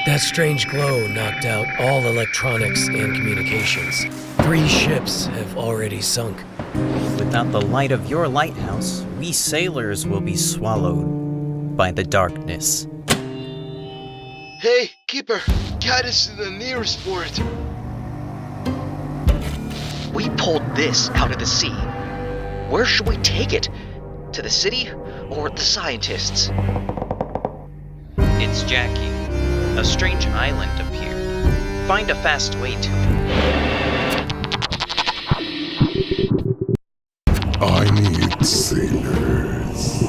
That strange glow knocked out all electronics and communications. 3 ships have already sunk. Without the light of your lighthouse, we sailors will be swallowed by the darkness. Hey, Keeper, guide us to the nearest port. We pulled this out of the sea. Where should we take it? To the city or the scientists? It's Jackie. A strange island appeared. Find a fast way to it. I need sailors.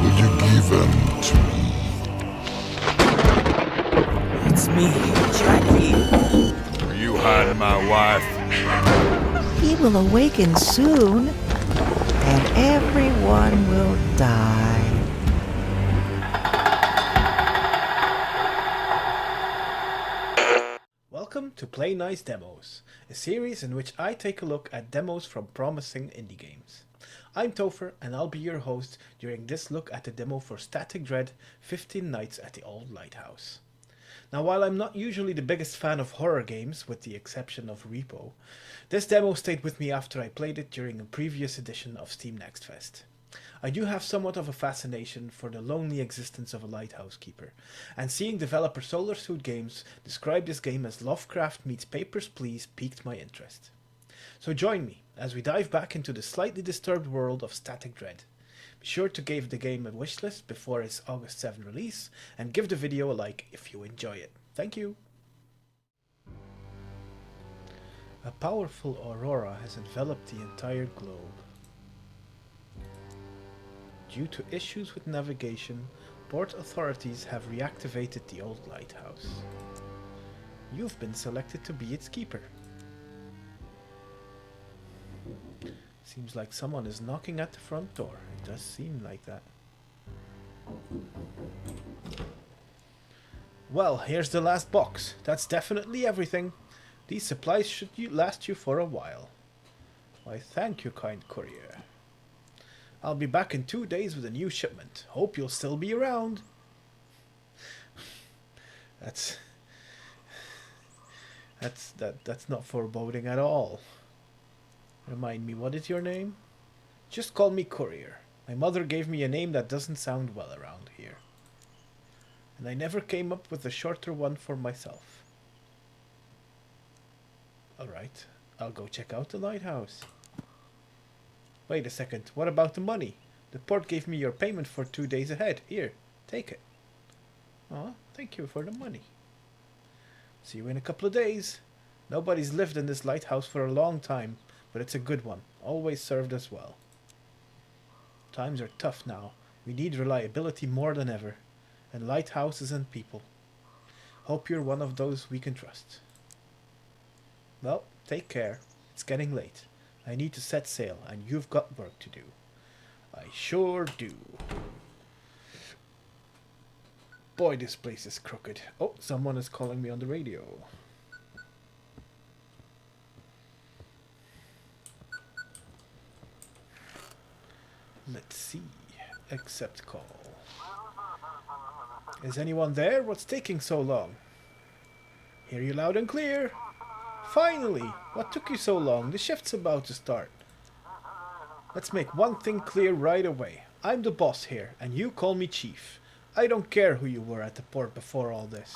Will you give them to me? It's me, Jackie. Are you hiding my wife? He will awaken soon, and everyone will die. Welcome to Play Nice Demos, a series in which I take a look at demos from promising indie games. I'm Topher, and I'll be your host during this look at the demo for Static Dread 15 Nights at the Old Lighthouse. Now, while I'm not usually the biggest fan of horror games, with the exception of Repo, this demo stayed with me after I played it during a previous edition of Steam Next Fest. I do have somewhat of a fascination for the lonely existence of a lighthouse keeper, and seeing developer SolarSuit.games describe this game as Lovecraft meets Papers, Please piqued my interest. So join me as we dive back into the slightly disturbed world of Static Dread. Be sure to give the game a wishlist before its August 7 release, and give the video a like if you enjoy it. Thank you! A powerful aurora has enveloped the entire globe. Due to issues with navigation, port authorities have reactivated the Old Lighthouse. You've been selected to be its keeper. Seems like someone is knocking at the front door. It does seem like that. Well, here's the last box. That's definitely everything. These supplies should last you for a while. Why, thank you, kind courier. I'll be back in 2 days with a new shipment. Hope you'll still be around. That's not foreboding at all. Remind me, what is your name? Just call me Courier. My mother gave me a name that doesn't sound well around here. And I never came up with a shorter one for myself. Alright, I'll go check out the lighthouse. Wait a second, what about the money? The port gave me your payment for 2 days ahead. Here, take it. Aw, thank you for the money. See you in a couple of days. Nobody's lived in this lighthouse for a long time, but it's a good one. Always served us well. Times are tough now. We need reliability more than ever. And lighthouses and people. Hope you're one of those we can trust. Well, take care. It's getting late. I need to set sail, and you've got work to do. I sure do. Boy, this place is crooked. Oh, someone is calling me on the radio. Let's see. Accept call. Is anyone there? What's taking so long? Hear you loud and clear. Finally! What took you so long? The shift's about to start. Let's make one thing clear right away. I'm the boss here, and you call me Chief. I don't care who you were at the port before all this.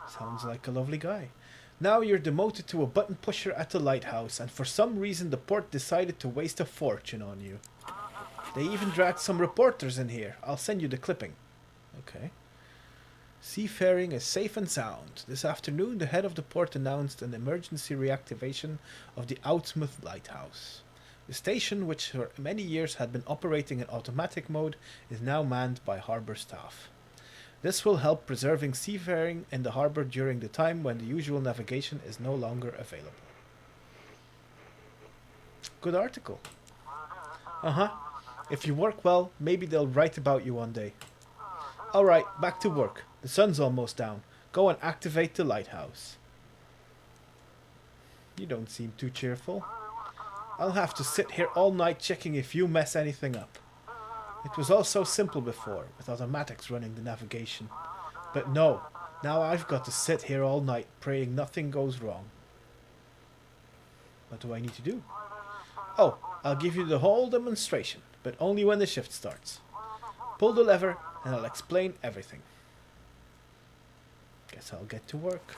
Sounds like a lovely guy. Now you're demoted to a button pusher at the lighthouse, and for some reason the port decided to waste a fortune on you. They even dragged some reporters in here. I'll send you the clipping. Okay. Seafaring is safe and sound. This afternoon, the head of the port announced an emergency reactivation of the Outsmouth Lighthouse. The station, which for many years had been operating in automatic mode, is now manned by harbour staff. This will help preserving seafaring in the harbour during the time when the usual navigation is no longer available. Good article. If you work well, maybe they'll write about you one day. Alright, back to work. The sun's almost down. Go and activate the lighthouse. You don't seem too cheerful. I'll have to sit here all night checking if you mess anything up. It was all so simple before, with automatics running the navigation. But no, now I've got to sit here all night praying nothing goes wrong. What do I need to do? Oh, I'll give you the whole demonstration, but only when the shift starts. Pull the lever and I'll explain everything. Guess I'll get to work.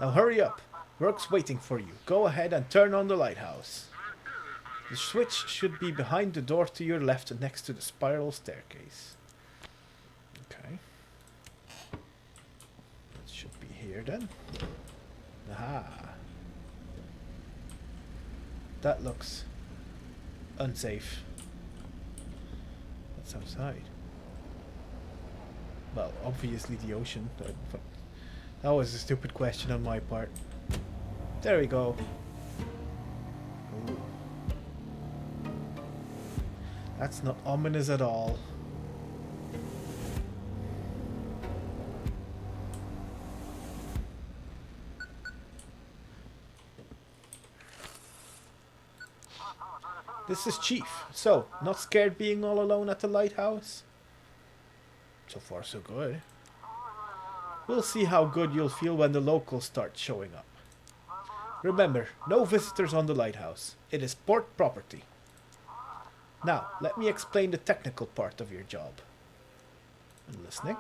Now hurry up. Work's waiting for you. Go ahead and turn on the lighthouse. The switch should be behind the door to your left next to the spiral staircase. Okay. It should be here then. Aha. That looks unsafe. That's outside. Well, obviously the ocean. That was a stupid question on my part. There we go. Ooh. That's not ominous at all. This is Chief. So, not scared being all alone at the lighthouse? So far so good. We'll see how good you'll feel when the locals start showing up. Remember, no visitors on the lighthouse. It is port property. Now, let me explain the technical part of your job. I'm listening.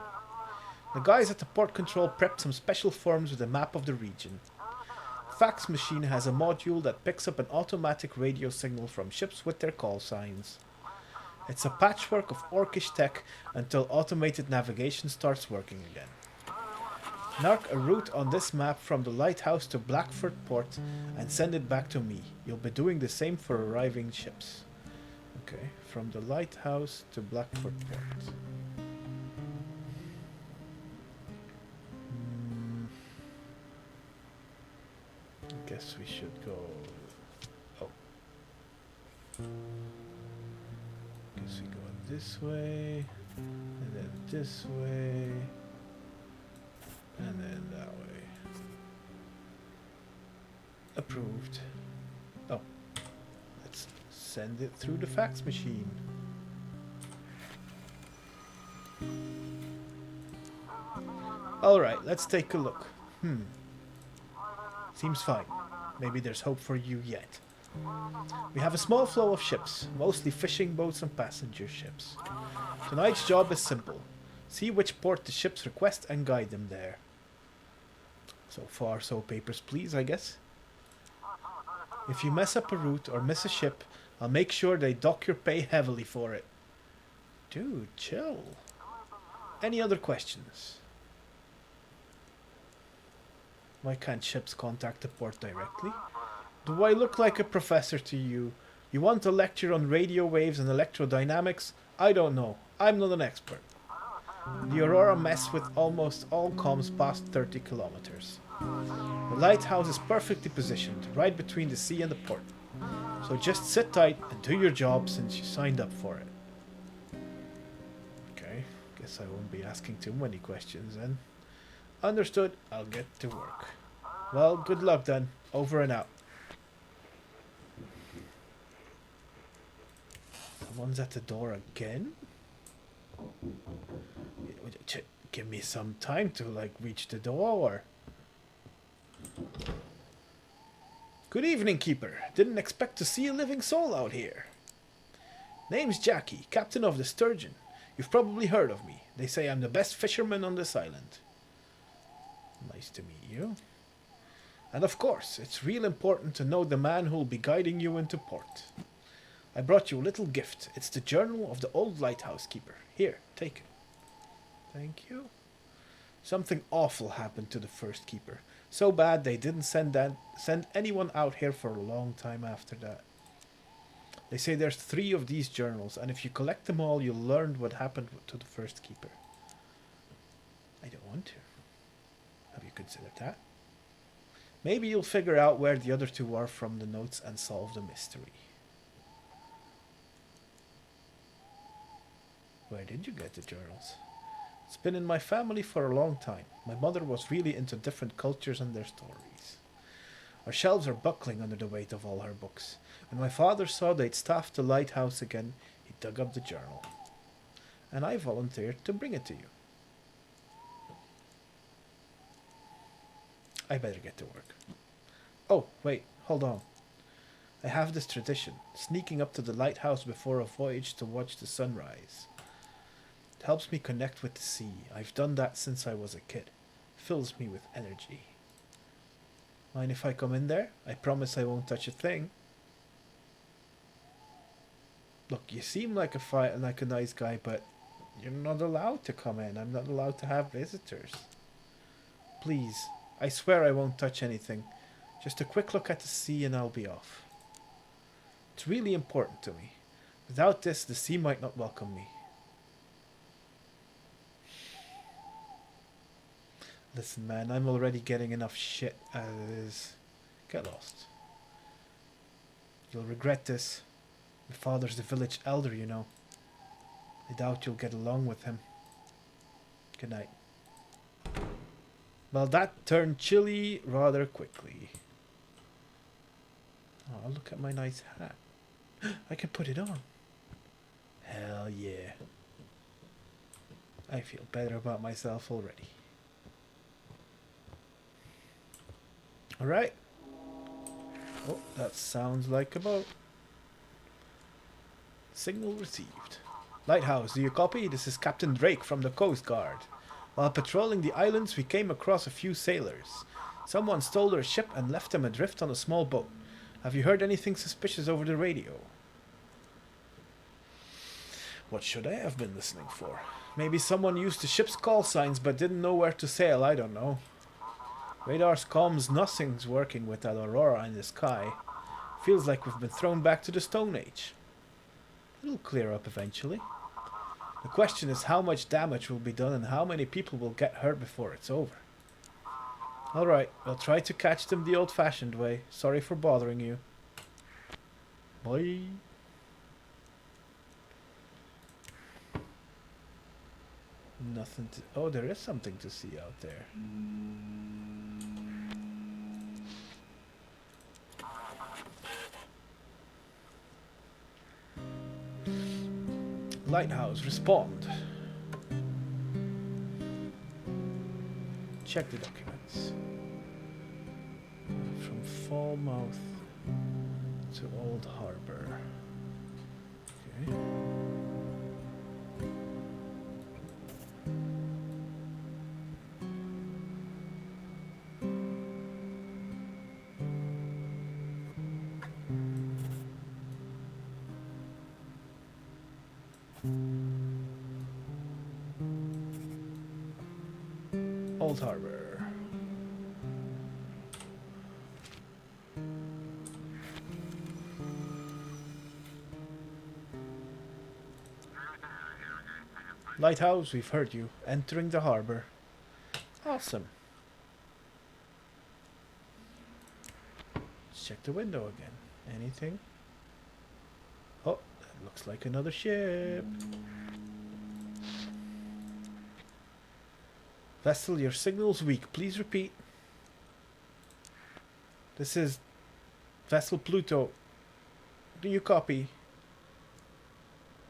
The guys at the port control prepped some special forms with a map of the region. The fax machine has a module that picks up an automatic radio signal from ships with their call signs. It's a patchwork of orcish tech until automated navigation starts working again. Mark a route on this map from the lighthouse to Blackford Port and send it back to me. You'll be doing the same for arriving ships. Okay, from the lighthouse to Blackford Port. I guess we should go... Oh. Guess we go this way, and then this way, and then that way. Approved. Oh. Let's send it through the fax machine. Alright, let's take a look. Seems fine. Maybe there's hope for you yet. We have a small flow of ships, mostly fishing boats and passenger ships. Tonight's job is simple. See which port the ships request and guide them there. So far, so papers please, I guess. If you mess up a route or miss a ship, I'll make sure they dock your pay heavily for it. Dude, chill. Any other questions? Why can't ships contact the port directly? Do I look like a professor to you? You want a lecture on radio waves and electrodynamics? I don't know. I'm not an expert. The Aurora mess with almost all comms past 30 kilometers. The lighthouse is perfectly positioned, right between the sea and the port. So just sit tight and do your job since you signed up for it. Okay, guess I won't be asking too many questions then. Understood, I'll get to work. Well, good luck then. Over and out. Someone's at the door again? Give me some time to, like, reach the door. Good evening, Keeper. Didn't expect to see a living soul out here. Name's Jackie, captain of the Sturgeon. You've probably heard of me. They say I'm the best fisherman on this island. Nice to meet you. And of course, it's real important to know the man who'll be guiding you into port. I brought you a little gift. It's the journal of the Old Lighthouse Keeper. Here, take it. Thank you. Something awful happened to the first keeper. So bad they didn't send anyone out here for a long time after that. They say there's 3 of these journals, and if you collect them all, you'll learn what happened to the first keeper. I don't want to. Have you considered that? Maybe you'll figure out where the other 2 are from the notes and solve the mystery. Where did you get the journals? It's been in my family for a long time. My mother was really into different cultures and their stories. Our shelves are buckling under the weight of all her books. When my father saw they'd staffed the lighthouse again, he dug up the journal. And I volunteered to bring it to you. I better get to work. Oh, wait, hold on. I have this tradition, sneaking up to the lighthouse before a voyage to watch the sunrise. It helps me connect with the sea. I've done that since I was a kid. Fills me with energy. Mind if I come in there? I promise I won't touch a thing. Look, you seem like a nice guy, but you're not allowed to come in. I'm not allowed to have visitors. Please, I swear I won't touch anything. Just a quick look at the sea and I'll be off. It's really important to me. Without this, the sea might not welcome me. Listen, man, I'm already getting enough shit as it is. Get lost. You'll regret this. Your father's the village elder, you know. I doubt you'll get along with him. Good night. Well, that turned chilly rather quickly. Oh, look at my nice hat. I can put it on. Hell yeah. I feel better about myself already. Alright. Oh, that sounds like a boat. Signal received. Lighthouse, do you copy? This is Captain Drake from the Coast Guard. While patrolling the islands, we came across a few sailors. Someone stole their ship and left them adrift on a small boat. Have you heard anything suspicious over the radio? What should I have been listening for? Maybe someone used the ship's call signs but didn't know where to sail, I don't know. Radar's comms, nothing's working with that aurora in the sky. Feels like we've been thrown back to the Stone Age. It'll clear up eventually. The question is how much damage will be done and how many people will get hurt before it's over. Alright, I'll try to catch them the old-fashioned way. Sorry for bothering you. Bye. Nothing to... Oh, there is something to see out there. Lighthouse, respond. Check the documents. From Falmouth to Old Harbor. Okay. Old Harbor. Lighthouse, we've heard you. Entering the harbor. Awesome. Let's check the window again. Anything? Oh, that looks like another ship. Vessel, your signal's weak. Please repeat. This is Vessel Pluto. Do you copy?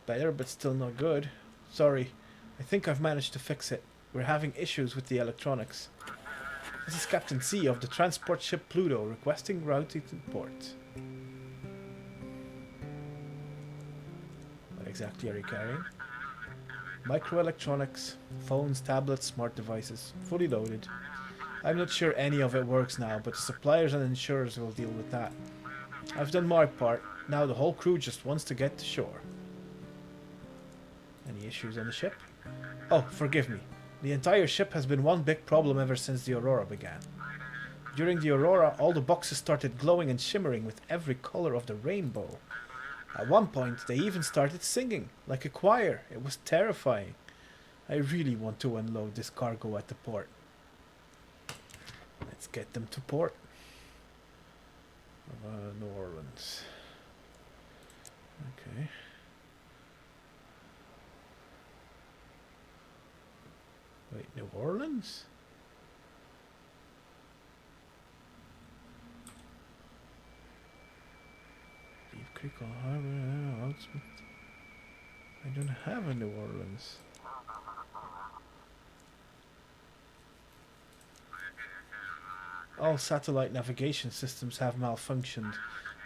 Better, but still not good. Sorry. I think I've managed to fix it. We're having issues with the electronics. This is Captain C of the transport ship Pluto, requesting routing to port. What exactly are you carrying? Microelectronics, phones, tablets, smart devices, fully loaded. I'm not sure any of it works now, but the suppliers and insurers will deal with that. I've done my part, now the whole crew just wants to get to shore. Any issues on the ship? Oh, forgive me. The entire ship has been one big problem ever since the aurora began. During the aurora, all the boxes started glowing and shimmering with every color of the rainbow. At one point, they even started singing, like a choir. It was terrifying. I really want to unload this cargo at the port. Let's get them to port. New Orleans. Okay. Wait, New Orleans? Creek on Harbor, Outsmith. I don't have a New Orleans. All satellite navigation systems have malfunctioned.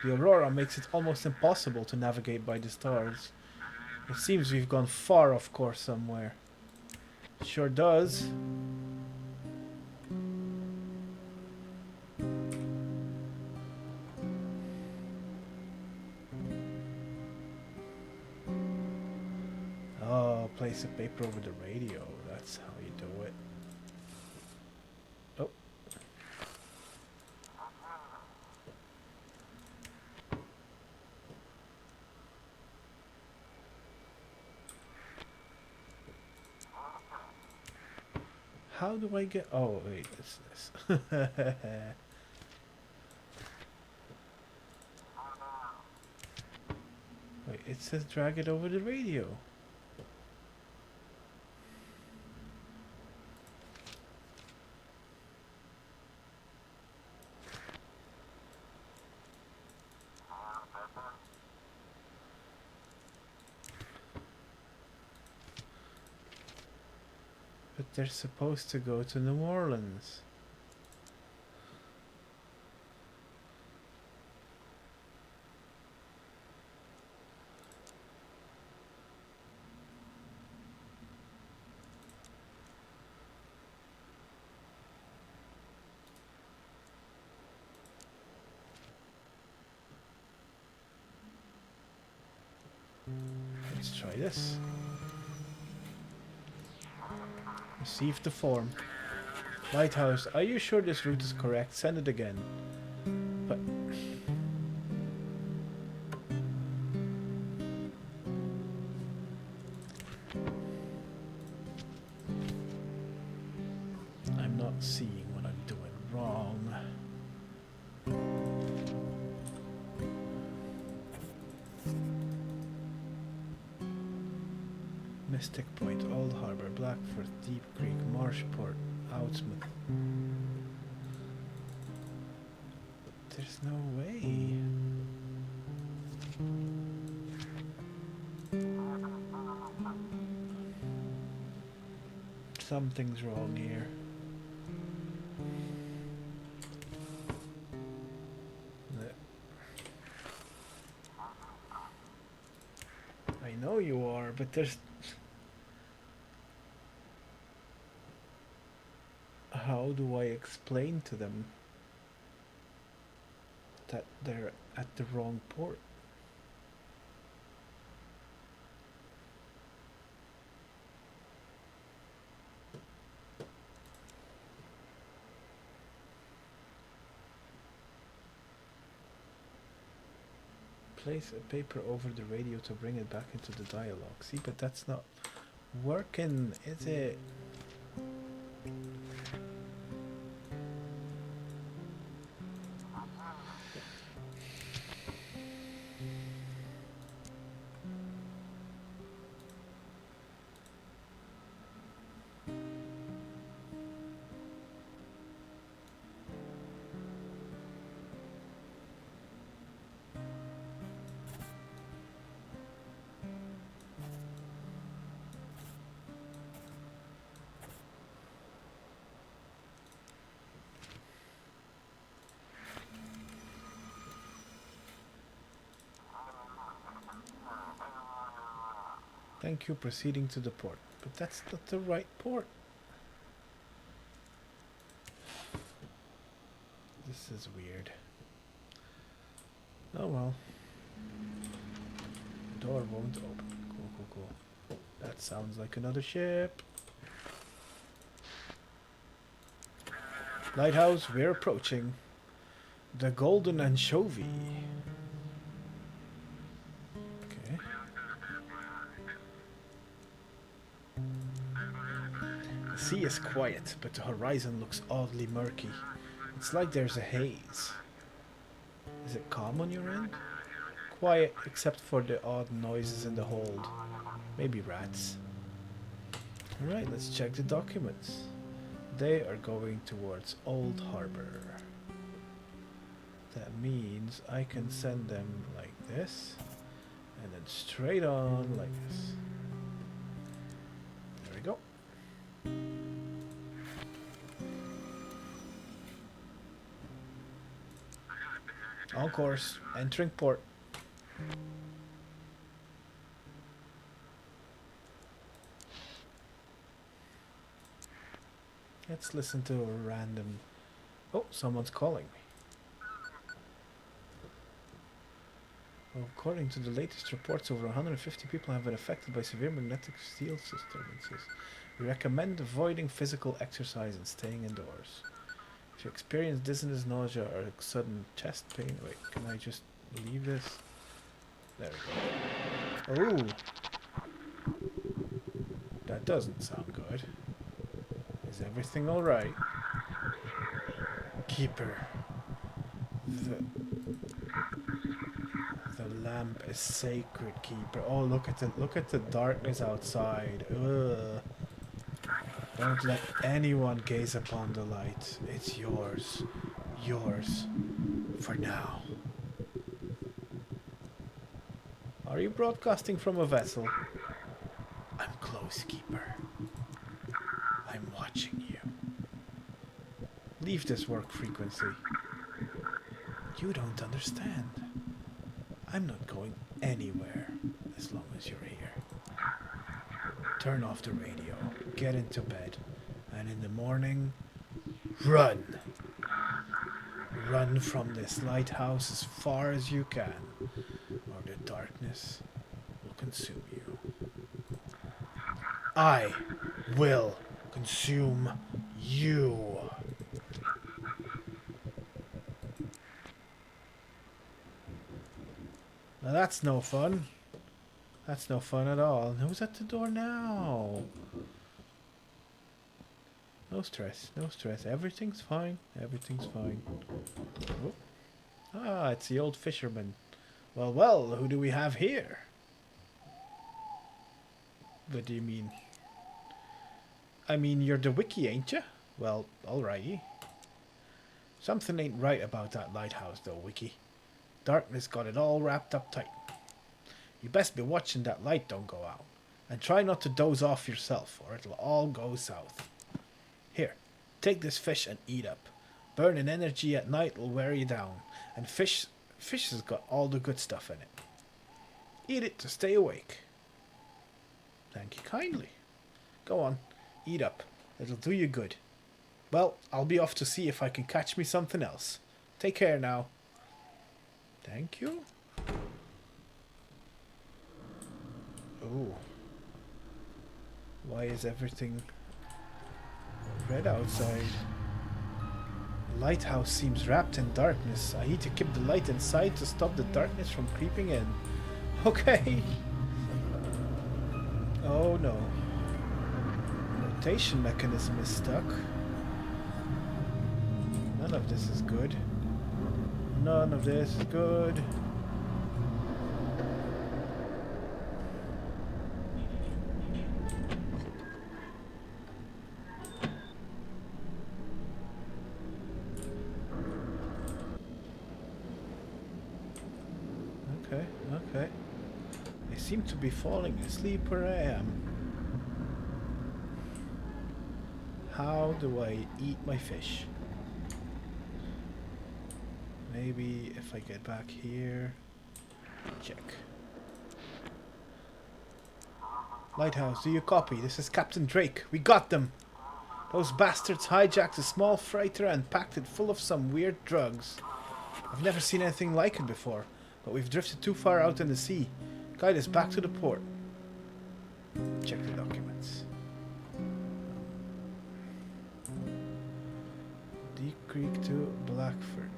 The aurora makes it almost impossible to navigate by the stars. It seems we've gone far off course somewhere. Sure does. Oh, place a paper over the radio. That's how you do it. Oh. How do I get... Oh, wait, it's this. Wait, it says drag it over the radio. But they're supposed to go to New Orleans. Let's try this. Receive the form. Lighthouse, are you sure this route is correct? Send it again. But... I'm not seeing what I'm doing wrong. Mystic Point, Old Harbor, Blackford, Deep Creek, Marshport, Outsmouth. There's no way. Something's wrong here. I know you are, but there's... How do I explain to them that they're at the wrong port? Place a paper over the radio to bring it back into the dialogue. See, but that's not working, is it? Thank you, proceeding to the port. But that's not the right port. This is weird. Oh well. The door won't open. Cool, cool, cool. That sounds like another ship. Lighthouse, we're approaching. The Golden Anchovy. Okay. The sea is quiet, but the horizon looks oddly murky. It's like there's a haze. Is it calm on your end? Quiet, except for the odd noises in the hold. Maybe rats. Alright, let's check the documents. They are going towards Old Harbor. That means I can send them like this, and then straight on like this. There we go. On course. Entering port. Let's listen to a random... Oh, someone's calling me. According to the latest reports, over 150 people have been affected by severe magnetic field disturbances. We recommend avoiding physical exercise and staying indoors. If you experience dizziness, nausea, or sudden chest pain... Wait, can I just leave this? There we go. Ooh! That doesn't sound good. Is everything alright? Keeper. The lamp is sacred, Keeper. Oh, look at the darkness outside. Ugh. Don't let anyone gaze upon the light. It's yours. Yours. For now. Are you broadcasting from a vessel? I'm close, Keeper. I'm watching you. Leave this work frequency. You don't understand. I'm not going anywhere as long as you're here. Turn off the radio, get into bed, and in the morning, run. Run from this lighthouse as far as you can, or the darkness will consume you. I will consume you. Now that's no fun. That's no fun at all. And who's at the door now? No stress, no stress. Everything's fine. Everything's fine. Oh. Ah, it's the old fisherman. Well, well, who do we have here? What do you mean? I mean, you're the wiki, ain't you? Well, alrighty. Something ain't right about that lighthouse, though, Wiki. Darkness got it all wrapped up tight. You best be watching that light don't go out. And try not to doze off yourself, or it'll all go south. Here, take this fish and eat up. Burning energy at night will wear you down. And fish has got all the good stuff in it. Eat it to stay awake. Thank you kindly. Go on, eat up. It'll do you good. Well, I'll be off to see if I can catch me something else. Take care now. Thank you. Oh. Why is everything red outside? The lighthouse seems wrapped in darkness. I need to keep the light inside to stop the darkness from creeping in. Okay. Oh no. Rotation mechanism is stuck. None of this is good. None of this is good. Okay. I seem to be falling asleep where I am. How do I eat my fish? Maybe if I get back here. Check. Lighthouse, do you copy? This is Captain Drake. We got them! Those bastards hijacked a small freighter and packed it full of some weird drugs. I've never seen anything like it before, but we've drifted too far out in the sea. Guide us back to the port. Check the documents. Deep Creek to Blackford.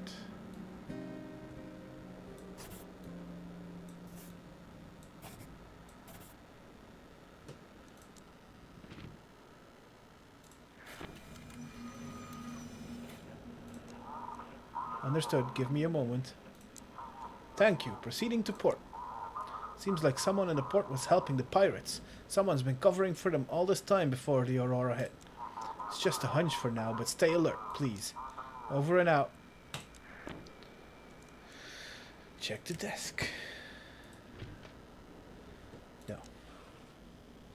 Understood. Give me a moment. Thank you. Proceeding to port. Seems like someone in the port was helping the pirates. Someone's been covering for them all this time before the Aurora hit. It's just a hunch for now, but stay alert, please. Over and out. Check the desk. No.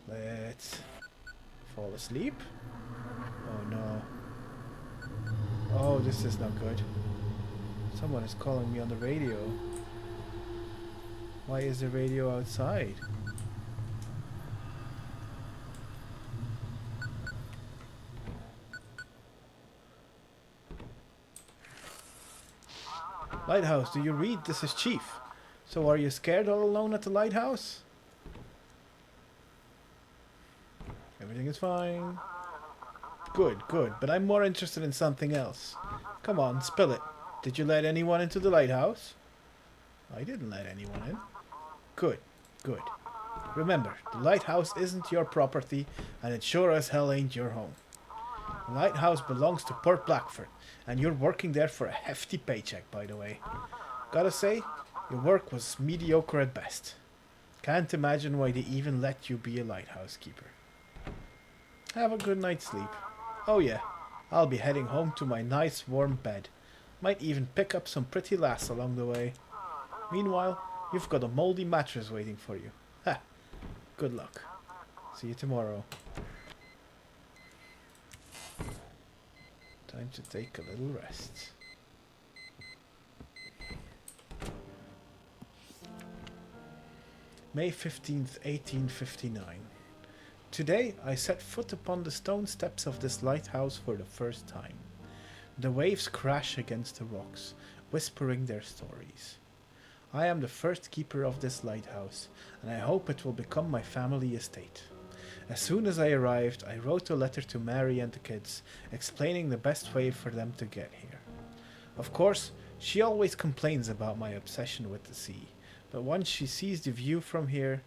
Let's fall asleep. Oh no. Oh, this is not good. Someone is calling me on the radio. Why is the radio outside? Lighthouse, do you read? This is Chief. So are you scared all alone at the lighthouse? Everything is fine. Good, good. But I'm more interested in something else. Come on, spill it. Did you let anyone into the lighthouse? I didn't let anyone in. Good, good. Remember, the lighthouse isn't your property, and it sure as hell ain't your home. The lighthouse belongs to Port Blackford, and you're working there for a hefty paycheck, by the way. Gotta say, your work was mediocre at best. Can't imagine why they even let you be a lighthouse keeper. Have a good night's sleep. Oh yeah, I'll be heading home to my nice warm bed. Might even pick up some pretty lass along the way. Meanwhile, you've got a moldy mattress waiting for you. Ha! Good luck. See you tomorrow. Time to take a little rest. May 15th, 1859. Today I set foot upon the stone steps of this lighthouse for the first time. The waves crash against the rocks, whispering their stories. I am the first keeper of this lighthouse, and I hope it will become my family estate. As soon as I arrived, I wrote a letter to Mary and the kids, explaining the best way for them to get here. Of course, she always complains about my obsession with the sea, but once she sees the view from here,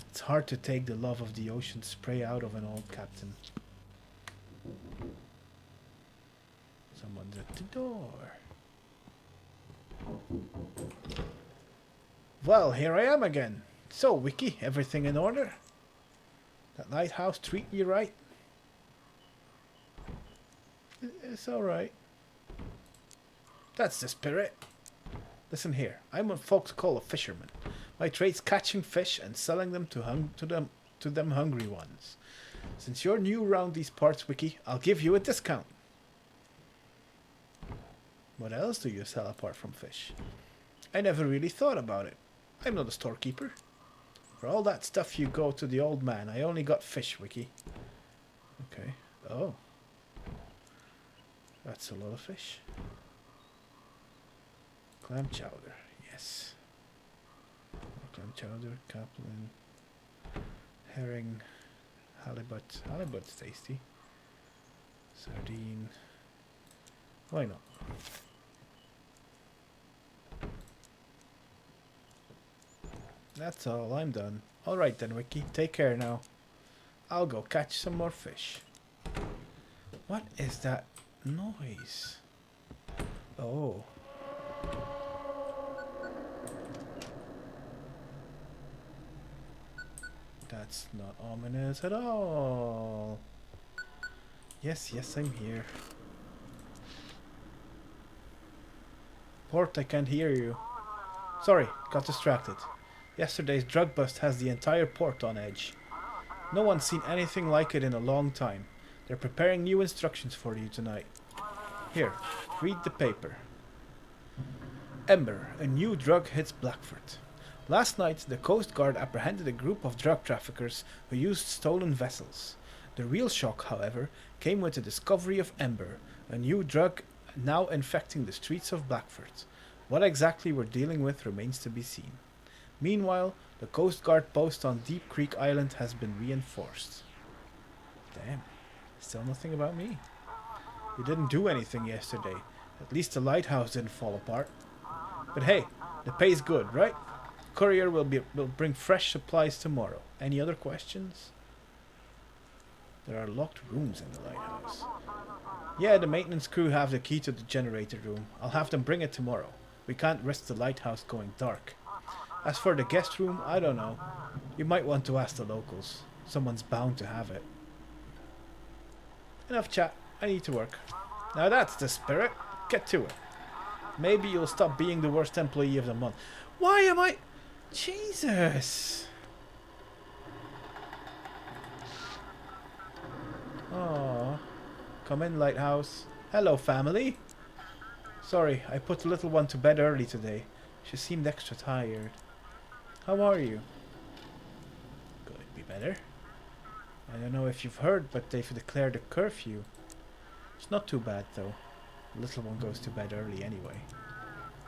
it's hard to take the love of the ocean spray out of an old captain. Someone's at the door. Well, here I am again. So, Wiki, everything in order? That lighthouse treating you right? It's alright. That's the spirit. Listen here, I'm what folks call a fisherman. My trade's catching fish and selling them to them hungry ones. Since you're new around these parts, Wiki, I'll give you a discount. What else do you sell apart from fish? I never really thought about it. I'm not a storekeeper. For all that stuff you go to the old man, I only got fish, Wiki. Okay. Oh. That's a lot of fish. Clam chowder, yes. Clam chowder, capelin, herring, halibut. Halibut's tasty. Sardine. Why not? That's all, I'm done. Alright then, Wiki, take care now. I'll go catch some more fish. What is that noise? Oh. That's not ominous at all. Yes, yes, I'm here. Port, I can't hear you. Sorry, got distracted. Yesterday's drug bust has the entire port on edge. No one's seen anything like it in a long time. They're preparing new instructions for you tonight. Here, read the paper. Ember, a new drug hits Blackford. Last night, the Coast Guard apprehended a group of drug traffickers who used stolen vessels. The real shock, however, came with the discovery of Ember, a new drug now infecting the streets of Blackford. What exactly we're dealing with remains to be seen. Meanwhile, the Coast Guard post on Deep Creek Island has been reinforced. Damn, still nothing about me. We didn't do anything yesterday. At least the lighthouse didn't fall apart. But hey, the pay's good, right? Courier will bring fresh supplies tomorrow. Any other questions? There are locked rooms in the lighthouse. Yeah, the maintenance crew have the key to the generator room. I'll have them bring it tomorrow. We can't risk the lighthouse going dark. As for the guest room, I don't know. You might want to ask the locals. Someone's bound to have it. Enough chat. I need to work. Now that's the spirit. Get to it. Maybe you'll stop being the worst employee of the month. Why am I... Jesus! Oh, come in, Lighthouse. Hello, family. Sorry, I put the little one to bed early today. She seemed extra tired. How are you? Could it be better? I don't know if you've heard, but they've declared a curfew. It's not too bad though. The little one goes to bed early anyway.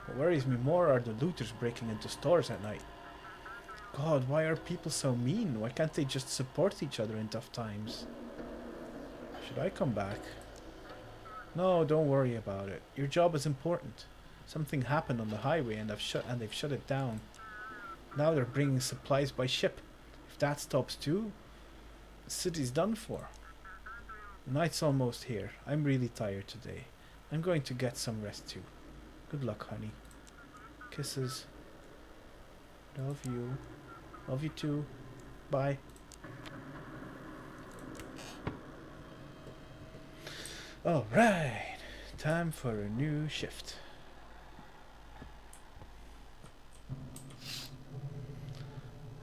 What worries me more are the looters breaking into stores at night. God, why are people so mean? Why can't they just support each other in tough times? Should I come back? No, don't worry about it. Your job is important. Something happened on the highway and they've shut it down. Now they're bringing supplies by ship. If that stops too, the city's done for. The night's almost here. I'm really tired today. I'm going to get some rest too. Good luck, honey. Kisses. Love you. Love you too. Bye. Alright. Time for a new shift.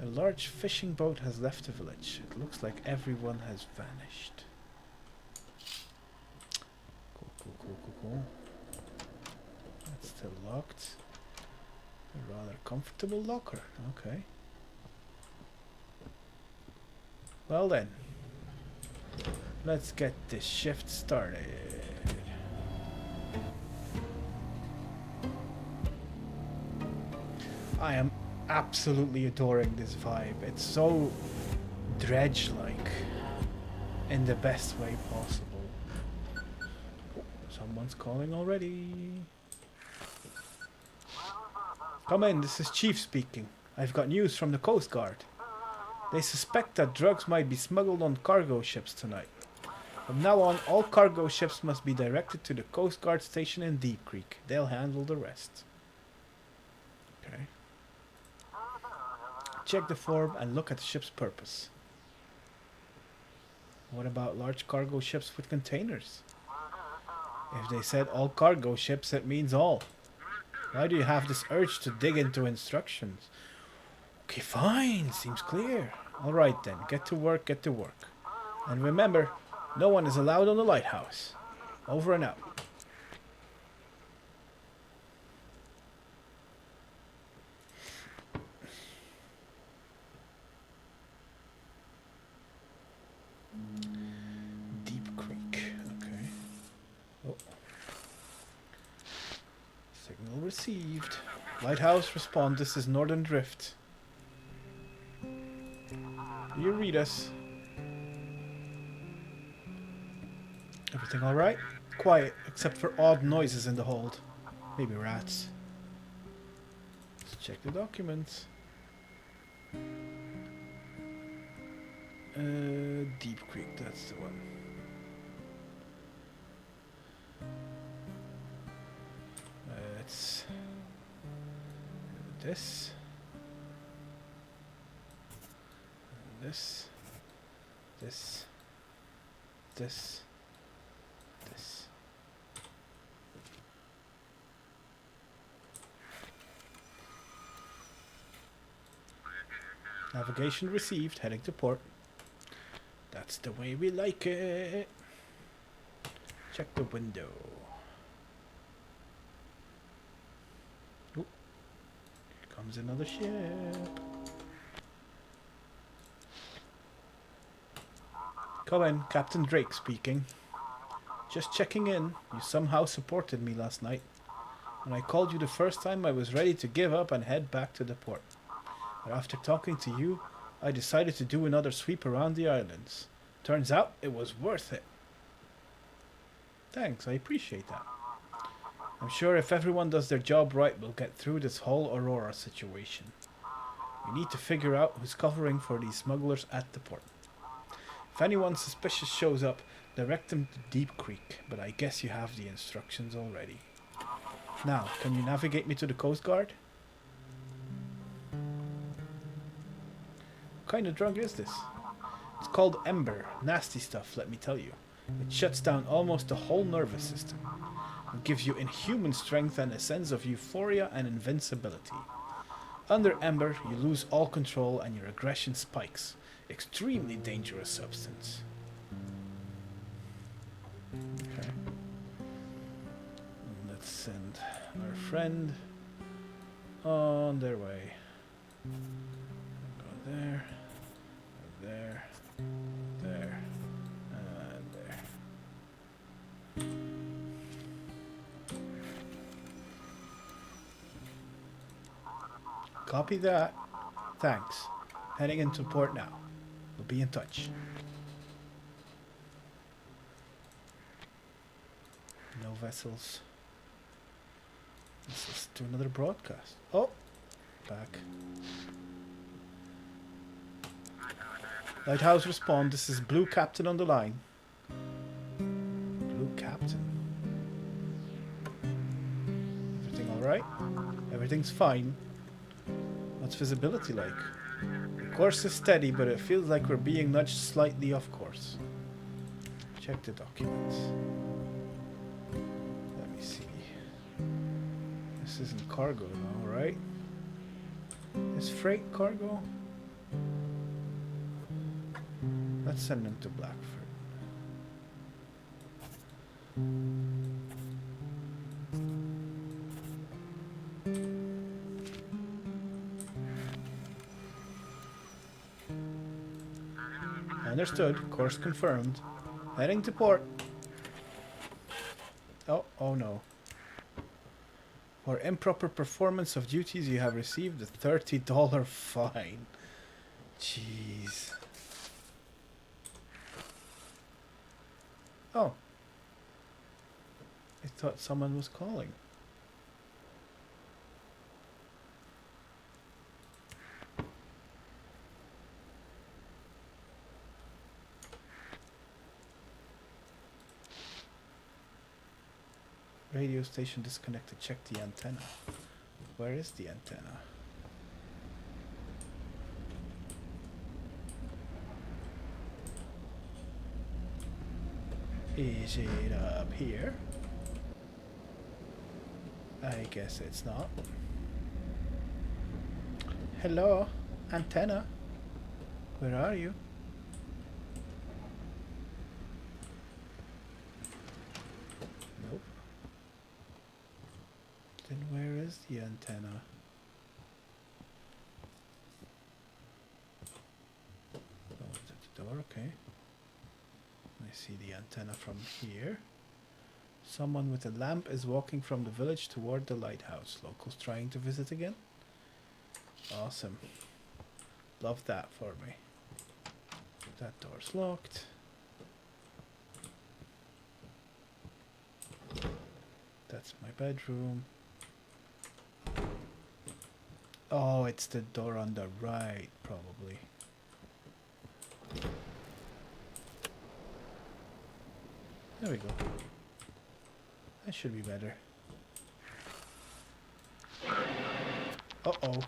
A large fishing boat has left the village. It looks like everyone has vanished. Cool. That's still locked. A rather comfortable locker. Okay. Well then. Let's get this shift started. I am absolutely adoring this vibe. It's so Dredge-like in the best way possible. Someone's calling already. Come in, this is Chief speaking. I've got news from the Coast Guard. They suspect that drugs might be smuggled on cargo ships tonight. From now on, all cargo ships must be directed to the Coast Guard station in Deep Creek. They'll handle the rest. Okay. Check the form and look at the ship's purpose. What about large cargo ships with containers? If they said all cargo ships, it means all. Why do you have this urge to dig into instructions? Okay, fine. Seems clear. Alright then, get to work. And remember, no one is allowed on the lighthouse. Over and out. Deep Creek. Okay. Oh. Signal received. Lighthouse, respond. This is Northern Drift. Do you read us? Everything alright? Quiet, except for odd noises in the hold. Maybe rats. Let's check the documents. Deep Creek, that's the one. Let's do this. This. Navigation received, heading to port. That's the way we like it. Check the window. Ooh. Here comes another ship. Come in, Captain Drake speaking. Just checking in. You somehow supported me last night. When I called you the first time, I was ready to give up and head back to the port. But after talking to you, I decided to do another sweep around the islands. Turns out it was worth it. Thanks, I appreciate that. I'm sure if everyone does their job right, we'll get through this whole Aurora situation. We need to figure out who's covering for these smugglers at the port. If anyone suspicious shows up, direct them to Deep Creek, but I guess you have the instructions already. Now, can you navigate me to the Coast Guard? What kind of drug is this? It's called Ember. Nasty stuff, let me tell you. It shuts down almost the whole nervous system. It gives you inhuman strength and a sense of euphoria and invincibility. Under Ember, you lose all control and your aggression spikes. Extremely dangerous substance. Okay. Let's send our friend on their way. Go there, there, there, and there. Copy that. Thanks. Heading into port now. We'll be in touch. No vessels. Let's do another broadcast. Oh! Back. Lighthouse respond. This is Blue Captain on the line. Blue Captain. Everything alright? Everything's fine. What's visibility like? The course is steady, but it feels like we're being nudged slightly off course. Check the documents. Let me see. This isn't cargo now, right? Is freight cargo? Let's send them to Blackford. Understood. Course confirmed. Heading to port. Oh no. For improper performance of duties, you have received a $30 fine. Jeez. Oh. I thought someone was calling. Radio station disconnected. Check the antenna. Where is the antenna? Is it up here? I guess it's not. Hello, antenna. Where are you? Nope. Then where is the antenna? Oh, it's at the door, okay. I see the antenna from here. Someone with a lamp is walking from the village toward the lighthouse. Locals trying to visit again? Awesome. Love that for me. That door's locked. That's my bedroom. Oh, it's the door on the right, probably. There we go. That should be better. Uh-oh.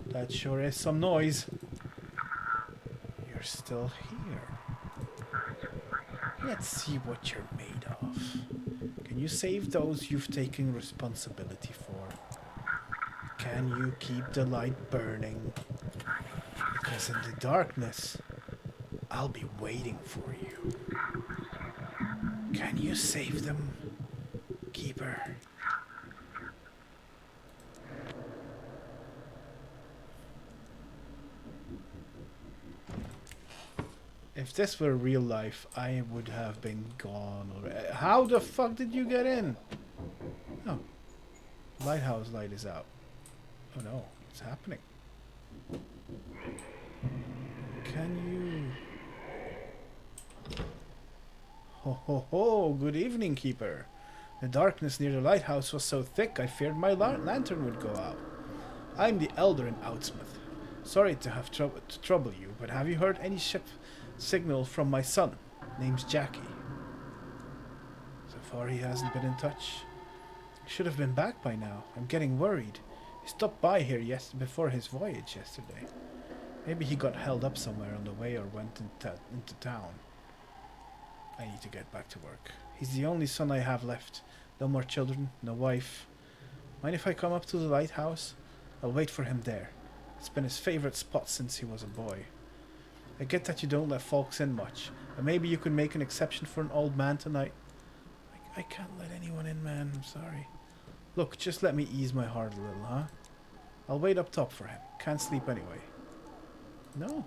That sure is some noise. You're still here. Let's see what you're made of. Can you save those you've taken responsibility for? Can you keep the light burning? Because in the darkness, I'll be waiting for you. Can you save them, Keeper? If this were real life, I would have been gone already. How the fuck did you get in? Oh. Lighthouse light is out. Oh no, what's happening? Can you... Ho ho ho, good evening, Keeper. The darkness near the lighthouse was so thick I feared my lantern would go out. I'm the elder in Outsmouth. Sorry to have trouble you, but have you heard any ship signal from my son? Name's Jackie. So far he hasn't been in touch. He should have been back by now. I'm getting worried. He stopped by here before his voyage yesterday. Maybe he got held up somewhere on the way or went into town. I need to get back to work. He's the only son I have left. No more children, no wife. Mind if I come up to the lighthouse? I'll wait for him there. It's been his favorite spot since he was a boy. I get that you don't let folks in much, but maybe you could make an exception for an old man tonight. I can't let anyone in, man. I'm sorry. Look, just let me ease my heart a little, huh? I'll wait up top for him. Can't sleep anyway. No?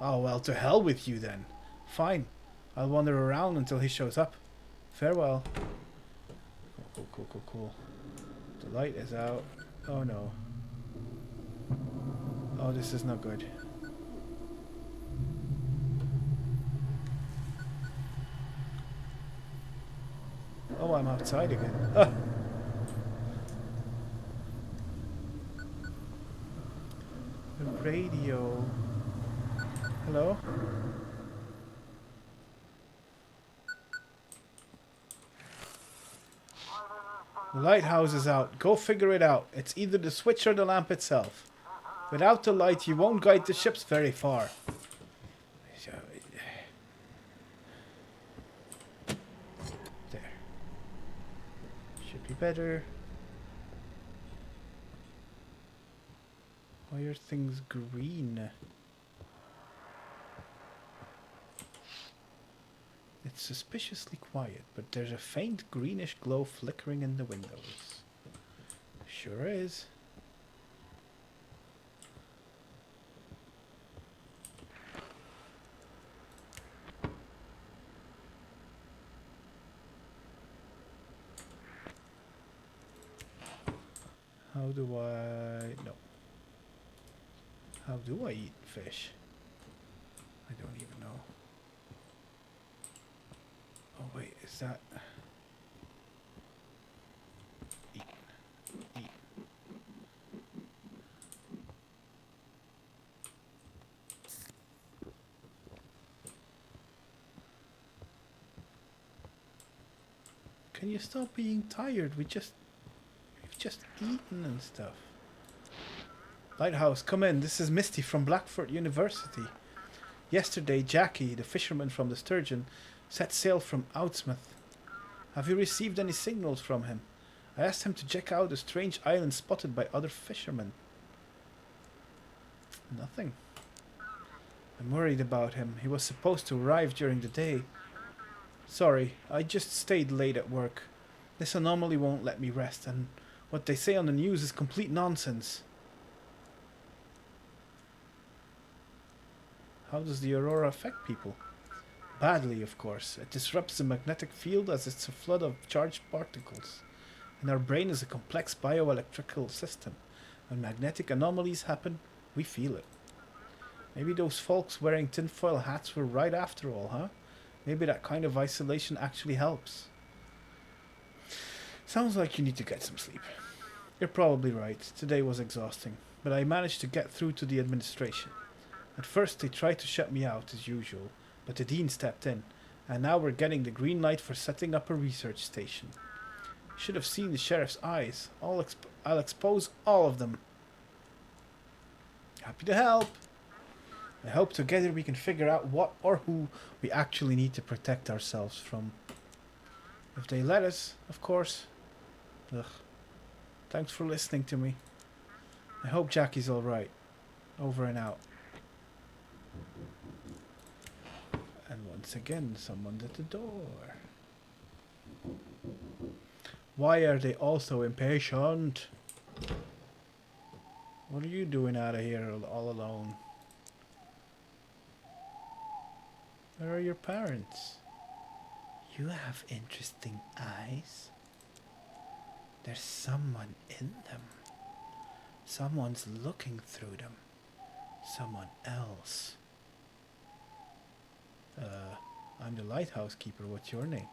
Oh, well, to hell with you then. Fine. I'll wander around until he shows up. Farewell. Cool, cool, cool, cool. The light is out. Oh, no. Oh, this is not good. Oh, I'm outside again. Ah. The radio. Hello? The lighthouse is out. Go figure it out. It's either the switch or the lamp itself. Without the light, you won't guide the ships very far. There. Should be better. Why are things green? It's suspiciously quiet, but there's a faint greenish glow flickering in the windows. Sure is. How do I... No. How do I eat fish? I don't even know. Oh wait, is that... Eat. Eat. Can you stop being tired? We've just eaten and stuff. Lighthouse, come in. This is Misty from Blackford University. Yesterday, Jackie, the fisherman from the Sturgeon, set sail from Oudsmouth. Have you received any signals from him? I asked him to check out a strange island spotted by other fishermen. Nothing. I'm worried about him. He was supposed to arrive during the day. Sorry, I just stayed late at work. This anomaly won't let me rest, and what they say on the news is complete nonsense. How does the aurora affect people? Badly, of course. It disrupts the magnetic field as it's a flood of charged particles. And our brain is a complex bioelectrical system. When magnetic anomalies happen, we feel it. Maybe those folks wearing tinfoil hats were right after all, huh? Maybe that kind of isolation actually helps. Sounds like you need to get some sleep. You're probably right. Today was exhausting. But I managed to get through to the administration. At first they tried to shut me out as usual, but the dean stepped in, and now we're getting the green light for setting up a research station. Should have seen the sheriff's eyes. I'll expose all of them. Happy to help. I hope together we can figure out what or who we actually need to protect ourselves from. If they let us, of course. Ugh. Thanks for listening to me. I hope Jackie's alright. Over and out. And once again, someone's at the door. Why are they all so impatient? What are you doing out of here all alone? Where are your parents? You have interesting eyes. There's someone in them. Someone's looking through them. Someone else. I'm the lighthouse keeper. What's your name?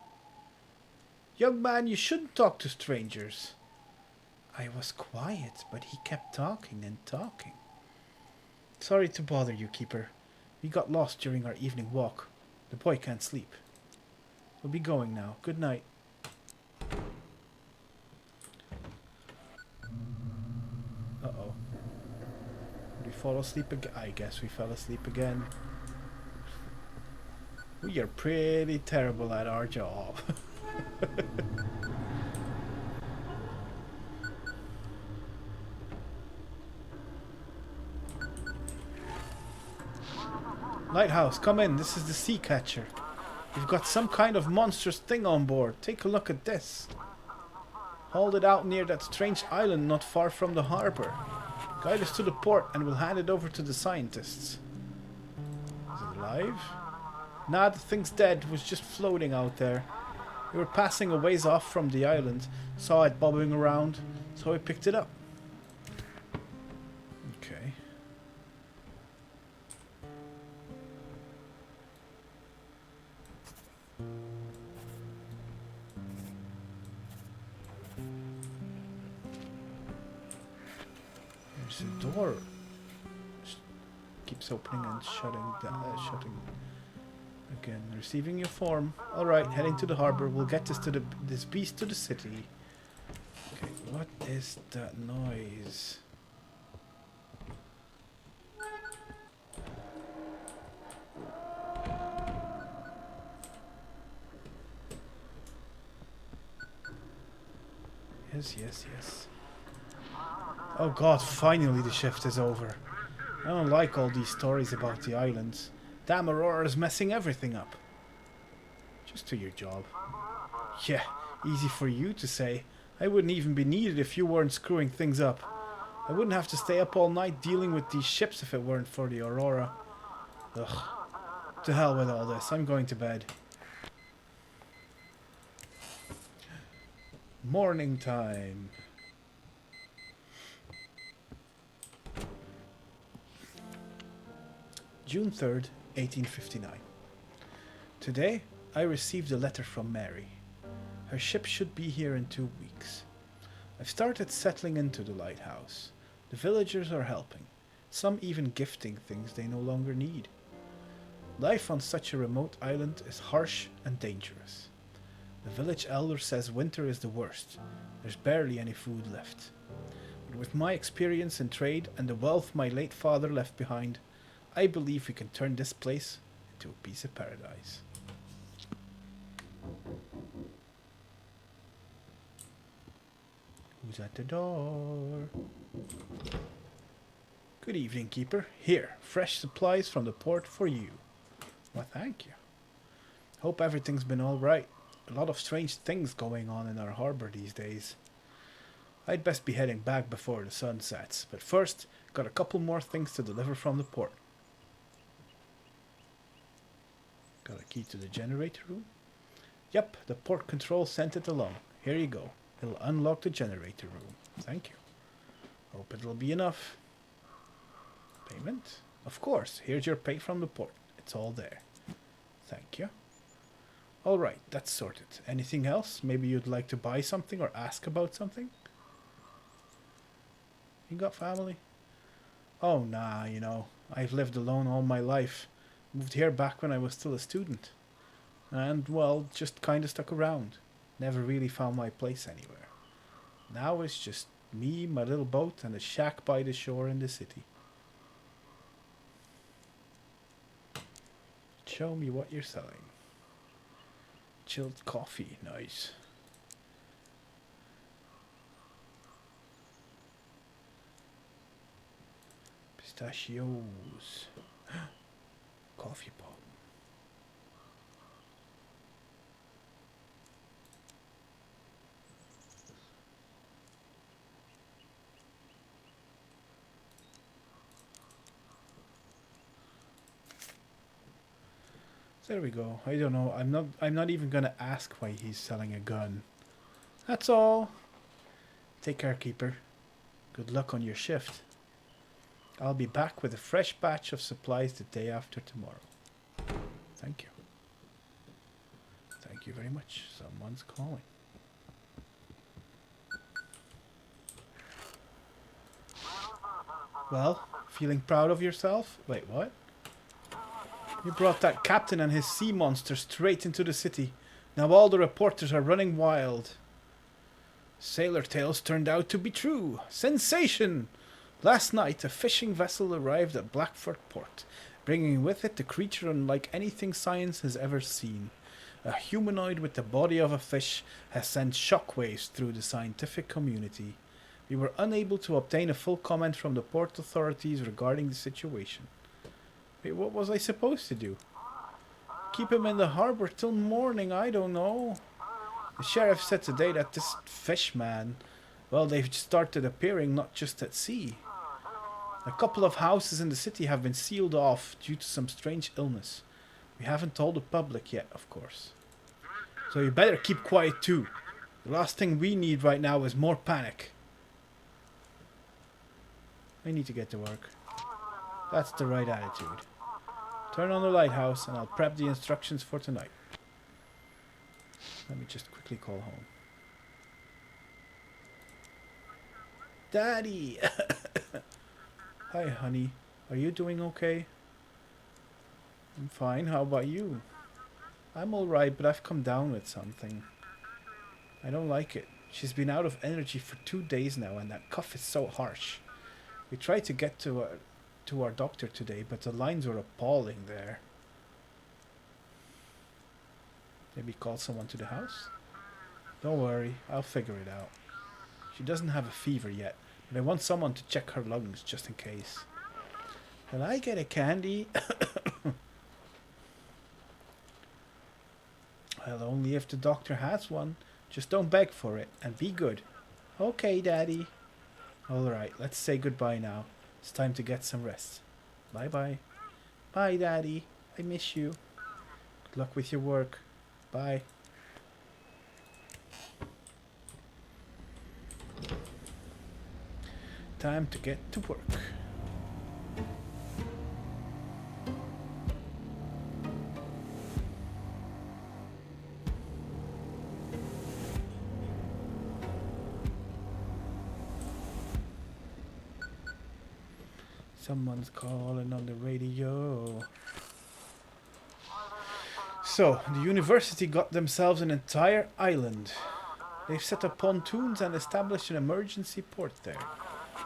Young man, you shouldn't talk to strangers. I was quiet, but he kept talking and talking. Sorry to bother you, keeper. We got lost during our evening walk. The boy can't sleep. We'll be going now. Good night. Uh-oh. Did we fall asleep again? I guess we fell asleep again. We are pretty terrible at our job. Lighthouse, come in. This is the sea catcher. You've got some kind of monstrous thing on board. Take a look at this. Hauled it out near that strange island not far from the harbor. Guide us to the port and we'll hand it over to the scientists. Is it alive? Nah, the thing's dead. It was just floating out there. We were passing a ways off from the island. Saw it bobbing around, so we picked it up. Okay. There's a door. Keeps opening and shutting down. Shutting again. Receiving your form. All right, heading to the harbor. We'll get this beast to the city. Okay, what is that noise? Yes, yes, yes. Oh god, finally the shift is over. I don't like all these stories about the islands. Damn Aurora's messing everything up. Just do your job. Yeah, easy for you to say. I wouldn't even be needed if you weren't screwing things up. I wouldn't have to stay up all night dealing with these ships if it weren't for the Aurora. Ugh. To hell with all this. I'm going to bed. Morning time. June 3rd, 1859. Today, I received a letter from Mary. Her ship should be here in 2 weeks. I've started settling into the lighthouse. The villagers are helping, some even gifting things they no longer need. Life on such a remote island is harsh and dangerous. The village elder says winter is the worst. There's barely any food left. But with my experience in trade and the wealth my late father left behind, I believe we can turn this place into a piece of paradise. Who's at the door? Good evening, keeper. Here, fresh supplies from the port for you. Well, thank you. Hope everything's been alright. A lot of strange things going on in our harbor these days. I'd best be heading back before the sun sets, but first, got a couple more things to deliver from the port. Got a key to the generator room? Yep, the port control sent it along. Here you go. It'll unlock the generator room. Thank you. Hope it'll be enough. Payment? Of course, here's your pay from the port. It's all there. Thank you. Alright, that's sorted. Anything else? Maybe you'd like to buy something or ask about something? You got family? Oh, nah, you know, I've lived alone all my life. Moved here back when I was still a student. And, well, just kinda stuck around. Never really found my place anywhere. Now it's just me, my little boat, and a shack by the shore in the city. Show me what you're selling. Chilled coffee, nice. Pistachios. Coffee pot. There we go. I don't know. I'm not even gonna ask why he's selling a gun. That's all. Take care, keeper. Good luck on your shift. I'll be back with a fresh batch of supplies the day after tomorrow. Thank you. Thank you very much. Someone's calling. Well, feeling proud of yourself? Wait, what? You brought that captain and his sea monster straight into the city. Now all the reporters are running wild. Sailor tales turned out to be true. Sensation! Last night, a fishing vessel arrived at Blackford Port, bringing with it a creature unlike anything science has ever seen. A humanoid with the body of a fish has sent shockwaves through the scientific community. We were unable to obtain a full comment from the port authorities regarding the situation. Wait, what was I supposed to do? keep him in the harbor till morning, I don't know. The sheriff said today that this fish man, well, they've started appearing not just at sea. A couple of houses in the city have been sealed off due to some strange illness. We haven't told the public yet, of course. So you better keep quiet too. The last thing we need right now is more panic. I need to get to work. That's the right attitude. Turn on the lighthouse and I'll prep the instructions for tonight. Let me just quickly call home. Daddy! Hi, honey. Are you doing okay? I'm fine. How about you? I'm alright, but I've come down with something. I don't like it. She's been out of energy for 2 days now, and that cough is so harsh. We tried to get to our doctor today, but the lines were appalling there. Maybe call someone to the house? Don't worry, I'll figure it out. She doesn't have a fever yet, but I want someone to check her lungs just in case. Can I get a candy? Well, only if the doctor has one. Just don't beg for it, and be good. Okay, Daddy. Alright, let's say goodbye now. It's time to get some rest. Bye-bye. Bye, Daddy. I miss you. Good luck with your work. Bye. Time to get to work. Someone's calling on the radio. So, the university got themselves an entire island. They've set up pontoons and established an emergency port there.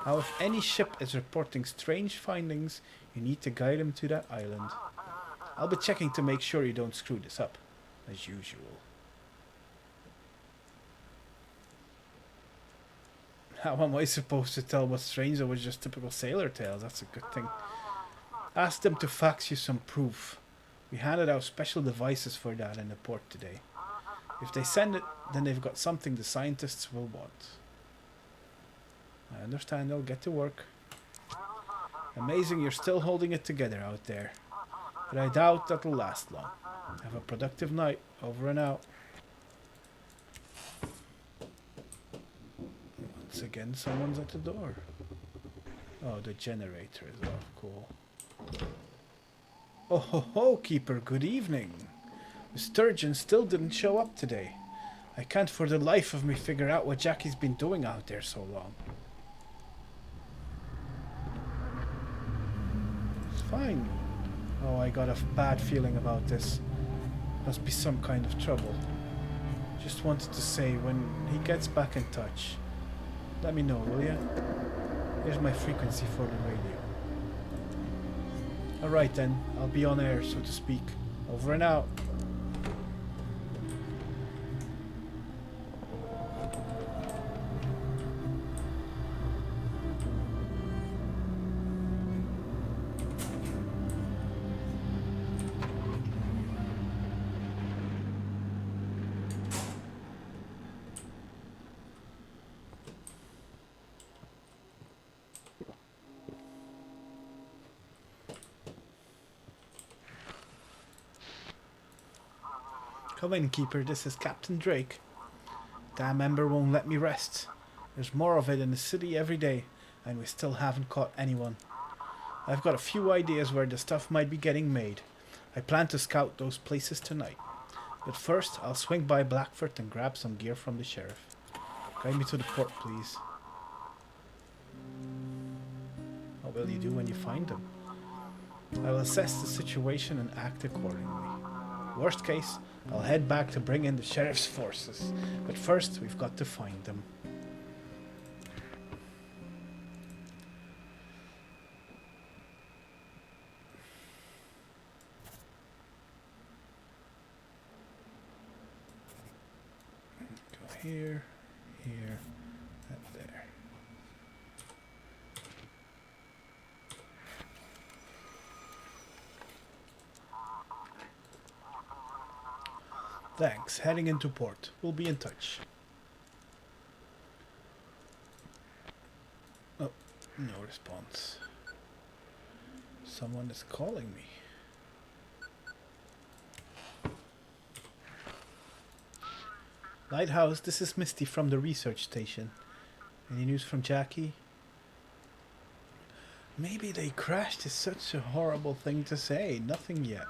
Now, if any ship is reporting strange findings, you need to guide them to that island. I'll be checking to make sure you don't screw this up, as usual. How am I supposed to tell what's strange or was just typical sailor tales? That's a good thing. Ask them to fax you some proof. We handed out special devices for that in the port today. If they send it, then they've got something the scientists will want. I understand, they'll get to work. Amazing you're still holding it together out there. But I doubt that'll last long. Have a productive night. Over and out. Once again, someone's at the door. Oh, the generator is off. Cool. Oh ho ho, Keeper, good evening. The sturgeon still didn't show up today. I can't for the life of me figure out what Jackie's been doing out there so long. It's fine. Oh, I got a bad feeling about this. Must be some kind of trouble. Just wanted to say, when he gets back in touch, let me know, will ya? Here's my frequency for the radio. Alright then, I'll be on air, so to speak. Over and out. Come in, Keeper. This is Captain Drake. Damn Ember won't let me rest. There's more of it in the city every day, and we still haven't caught anyone. I've got a few ideas where the stuff might be getting made. I plan to scout those places tonight. But first, I'll swing by Blackford and grab some gear from the sheriff. Guide me to the port, please. What will you do when you find them? I will assess the situation and act accordingly. Worst case, I'll head back to bring in the sheriff's forces. But first, we've got to find them. Go here, here, and there. Thanks. Heading into port. We'll be in touch. Oh, no response. Someone is calling me. Lighthouse, this is Misty from the research station. Any news from Jackie? Maybe they crashed is such a horrible thing to say. Nothing yet.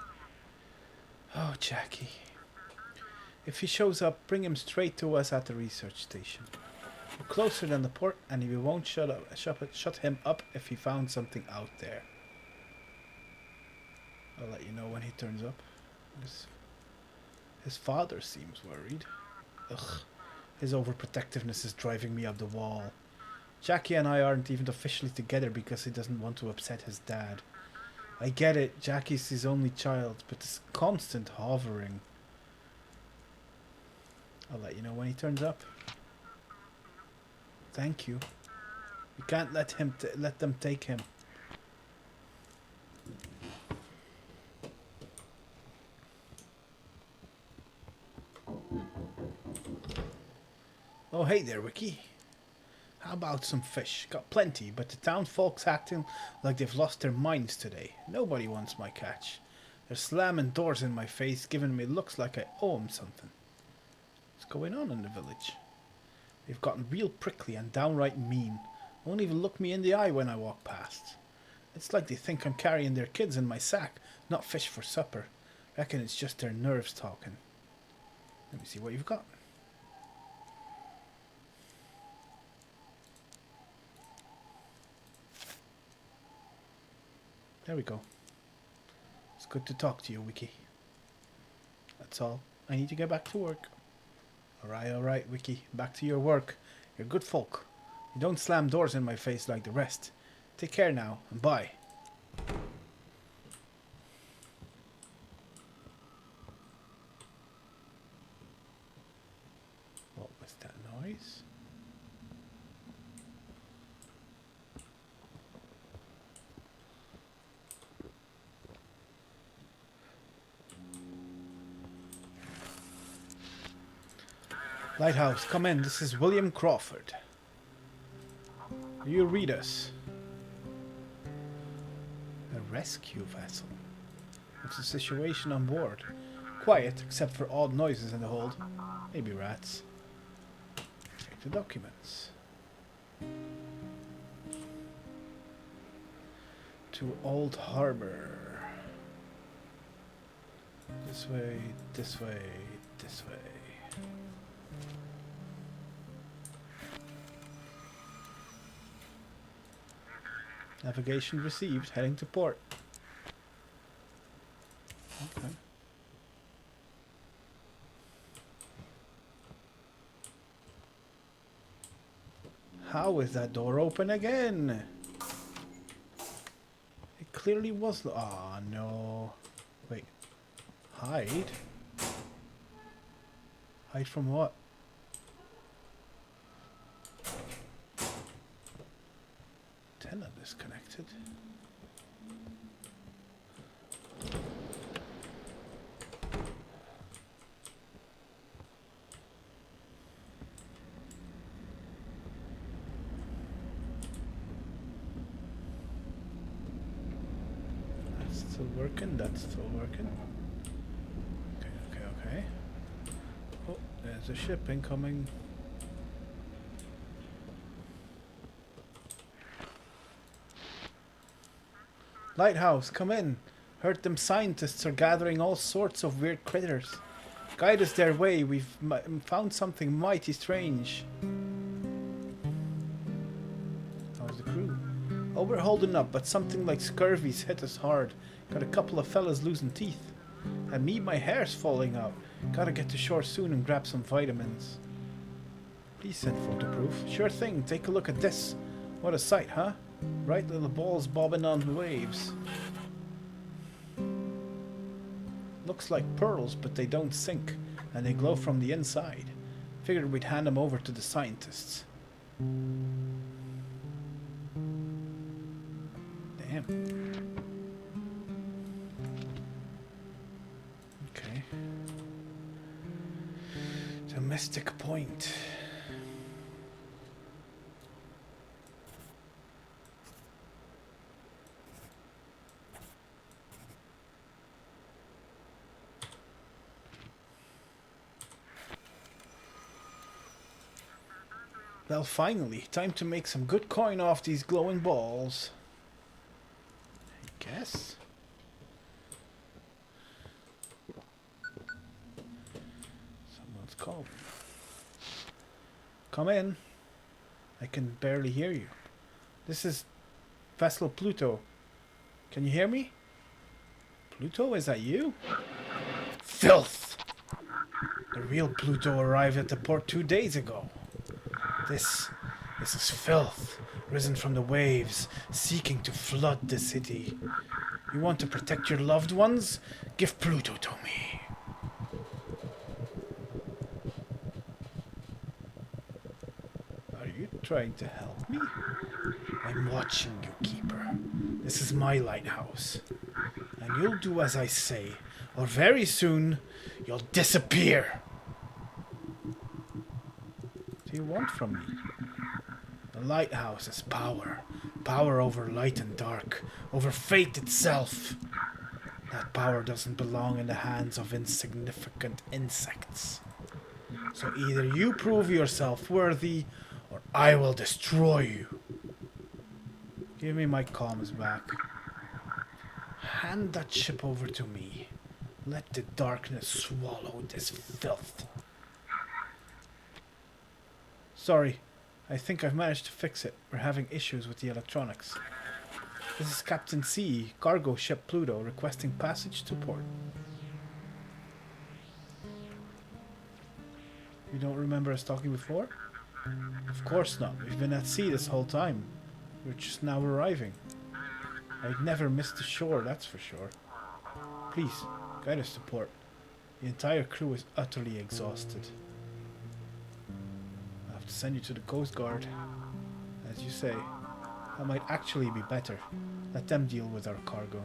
Oh, Jackie. If he shows up, bring him straight to us at the research station. We're closer than the port, and we won't shut him up if he found something out there. I'll let you know when he turns up. His father seems worried. Ugh. His overprotectiveness is driving me up the wall. Jackie and I aren't even officially together because he doesn't want to upset his dad. I get it, Jackie's his only child, but this constant hovering. I'll let you know when he turns up. Thank you. We can't let them take him. Oh, hey there, Wiki. How about some fish? Got plenty, but the town folks acting like they've lost their minds today. Nobody wants my catch. They're slamming doors in my face, giving me looks like I owe them something. What's going on in the village? They've gotten real prickly and downright mean. Won't even look me in the eye when I walk past. It's like they think I'm carrying their kids in my sack, not fish for supper. Reckon it's just their nerves talking. Let me see what you've got. There we go. It's good to talk to you, Wiki. That's all. I need to get back to work. Alright, Wiki. Back to your work. You're good folk. You don't slam doors in my face like the rest. Take care now, and bye. What was that noise? Lighthouse, come in. This is William Crawford. Do you read us? A rescue vessel. What's the situation on board? Quiet, except for odd noises in the hold. Maybe rats. Check the documents. To Old Harbor. This way, this way, this way. Navigation received, heading to port. Okay. How is that door open again? It clearly was. Ah, no. Wait. Hide? Hide from what? Antenna disconnected. That's still working. That's still working. Okay. Oh, there's a ship incoming. Lighthouse, come in. Heard them scientists are gathering all sorts of weird critters. Guide us their way. We've found something mighty strange. How's the crew? Oh, we're holding up, but something like scurvy's hit us hard. Got a couple of fellas losing teeth. And me, my hair's falling out. Gotta get to shore soon and grab some vitamins. Please send photo proof. Sure thing. Take a look at this. What a sight, huh? Bright little balls bobbing on the waves. Looks like pearls, but they don't sink, and they glow from the inside. Figured we'd hand them over to the scientists. Damn. Okay. Domestic point. Well, finally, time to make some good coin off these glowing balls. I guess. Someone's calling. Come in. I can barely hear you. This is Vessel Pluto. Can you hear me? Pluto, is that you? Filth! The real Pluto arrived at the port 2 days ago. This is filth, risen from the waves, seeking to flood the city. You want to protect your loved ones? Give Pluto to me. Are you trying to help me? I'm watching you, Keeper. This is my lighthouse. And you'll do as I say, or very soon, you'll disappear. What do you want from me? The lighthouse is power. Power over light and dark. Over fate itself. That power doesn't belong in the hands of insignificant insects. So either you prove yourself worthy, or I will destroy you. Give me my comms back. Hand that ship over to me. Let the darkness swallow this filth. Sorry, I think I've managed to fix it. We're having issues with the electronics. This is Captain C, cargo ship Pluto, requesting passage to port. You don't remember us talking before? Of course not. We've been at sea this whole time. We're just now arriving. I'd never missed the shore, that's for sure. Please, guide us to port. The entire crew is utterly exhausted. I'll have to send you to the Coast Guard. As you say, that might actually be better. Let them deal with our cargo.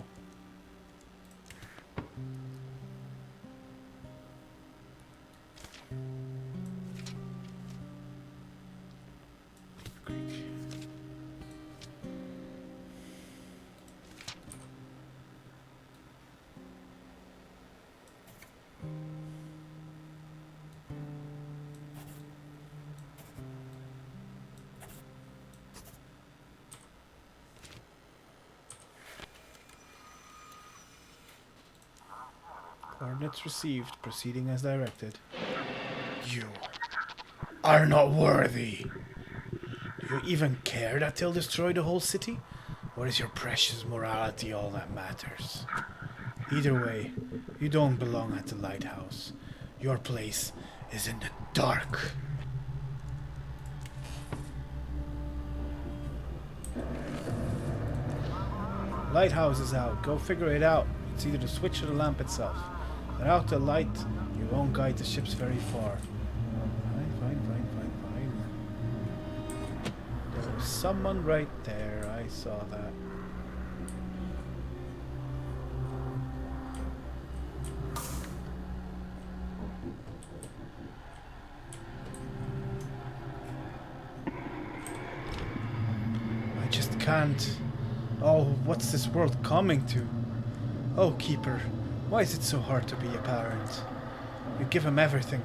Coordinates received, proceeding as directed. You are not worthy. Do you even care that they'll destroy the whole city? Or is your precious morality all that matters? Either way, you don't belong at the lighthouse. Your place is in the dark. Lighthouse is out. Go figure it out. It's either the switch or the lamp itself. Without the light, you won't guide the ships very far. Fine. There was someone right there. I saw that. I just can't. Oh, what's this world coming to? Oh, Keeper, why is it so hard to be a parent? You give them everything,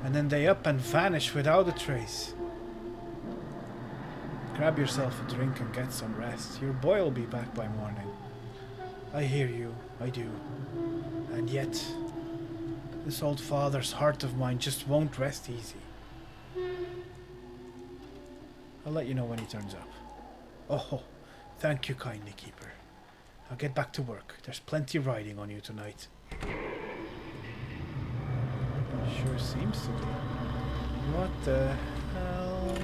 and then they up and vanish without a trace. Grab yourself a drink and get some rest. Your boy will be back by morning. I hear you, I do. And yet, this old father's heart of mine just won't rest easy. I'll let you know when he turns up. Oh, thank you kindly, Keeper. I'll get back to work. There's plenty riding on you tonight. Sure seems to be. What the hell?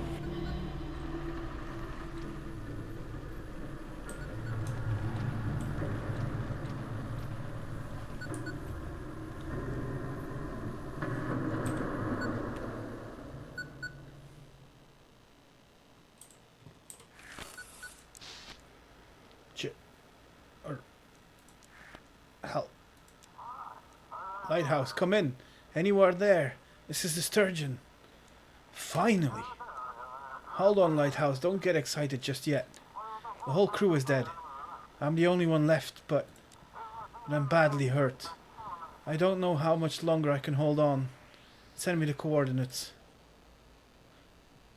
Lighthouse, come in. Anywhere there. This is the sturgeon. Finally. Hold on, Lighthouse. Don't get excited just yet. The whole crew is dead. I'm the only one left, but I'm badly hurt. I don't know how much longer I can hold on. Send me the coordinates.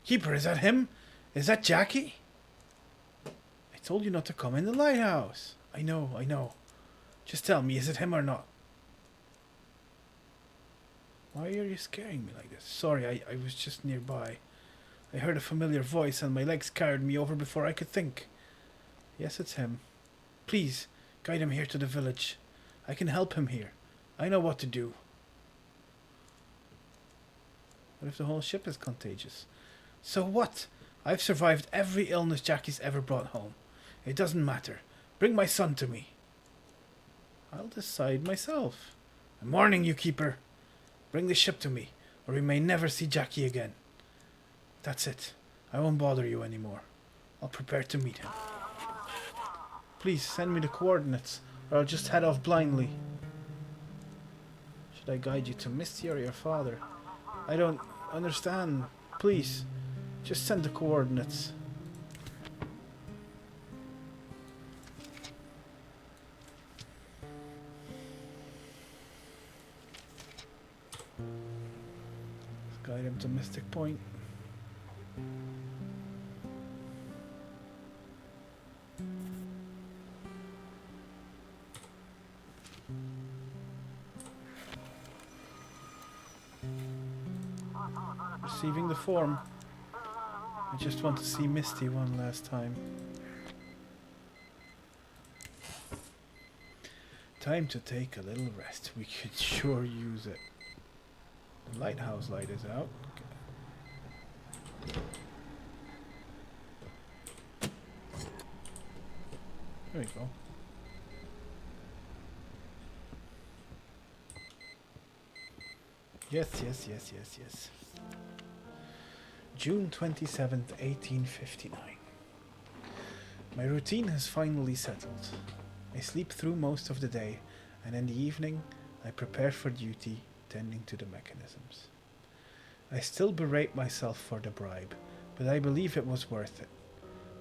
Keeper, is that him? Is that Jackie? I told you not to come in the lighthouse. I know. Just tell me, is it him or not? Why are you scaring me like this? Sorry, I was just nearby. I heard a familiar voice and my legs carried me over before I could think. Yes, it's him. Please, guide him here to the village. I can help him here. I know what to do. What if the whole ship is contagious? So what? I've survived every illness Jackie's ever brought home. It doesn't matter. Bring my son to me. I'll decide myself. I'm warning you, Keeper. Bring the ship to me, or we may never see Jackie again. That's it. I won't bother you anymore. I'll prepare to meet him. Please send me the coordinates, or I'll just head off blindly. Should I guide you to Misty or your father? I don't understand. Please, just send the coordinates. Let's guide him to Mystic Point. Receiving the form. I just want to see Misty one last time. Time to take a little rest. We could sure use it. The lighthouse light is out. There we go. Yes. June 27th, 1859. My routine has finally settled. I sleep through most of the day, and in the evening I prepare for duty, tending to the mechanisms. I still berate myself for the bribe, but I believe it was worth it.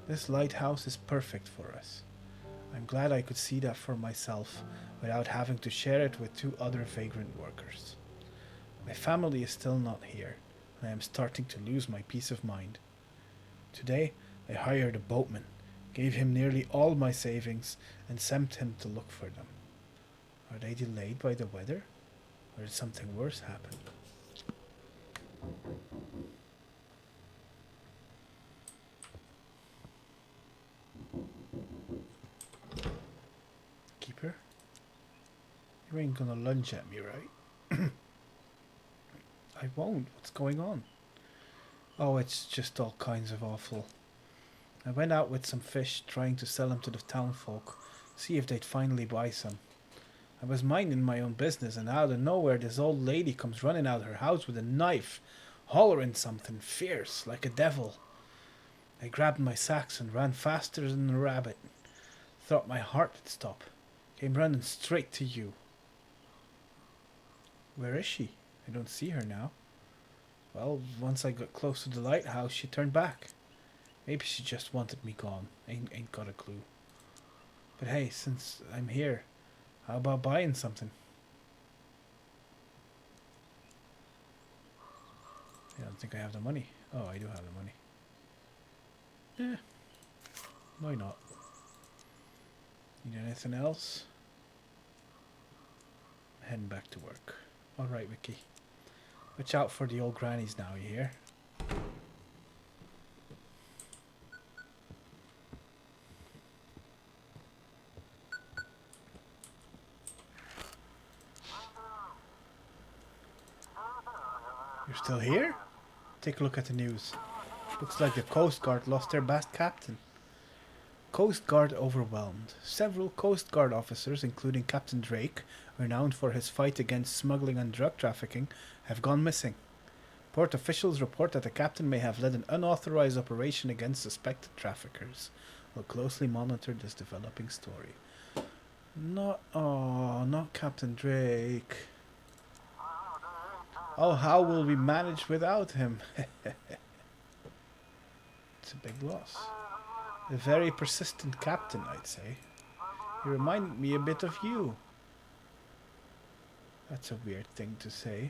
This lighthouse is perfect for us. I'm glad I could see that for myself without having to share it with 2 other vagrant workers. My family is still not here, and I am starting to lose my peace of mind. Today, I hired a boatman, gave him nearly all my savings, and sent him to look for them. Are they delayed by the weather, or did something worse happen? Keeper? You ain't gonna lunge at me, right? I won't. What's going on? Oh, it's just all kinds of awful. I went out with some fish, trying to sell them to the town folk, see if they'd finally buy some. I was minding my own business, and out of nowhere this old lady comes running out of her house with a knife, hollering something fierce, like a devil. I grabbed my sacks and ran faster than a rabbit. Thought my heart would stop. Came running straight to you. Where is she? I don't see her now. Well, once I got close to the lighthouse, she turned back. Maybe she just wanted me gone. Ain't got a clue. But hey, since I'm here, how about buying something? I don't think I have the money. Oh, I do have the money. Why not? Need anything else? I'm heading back to work. Alright, Vicky. Watch out for the old grannies now, you hear? You're still here? Take a look at the news. Looks like the Coast Guard lost their best captain. Coast Guard overwhelmed. Several Coast Guard officers, including Captain Drake, renowned for his fight against smuggling and drug trafficking, have gone missing. Port officials report that the captain may have led an unauthorized operation against suspected traffickers. We'll closely monitor this developing story. Not Captain Drake. Oh, how will we manage without him? It's a big loss. A very persistent captain, I'd say. He reminded me a bit of you. That's a weird thing to say.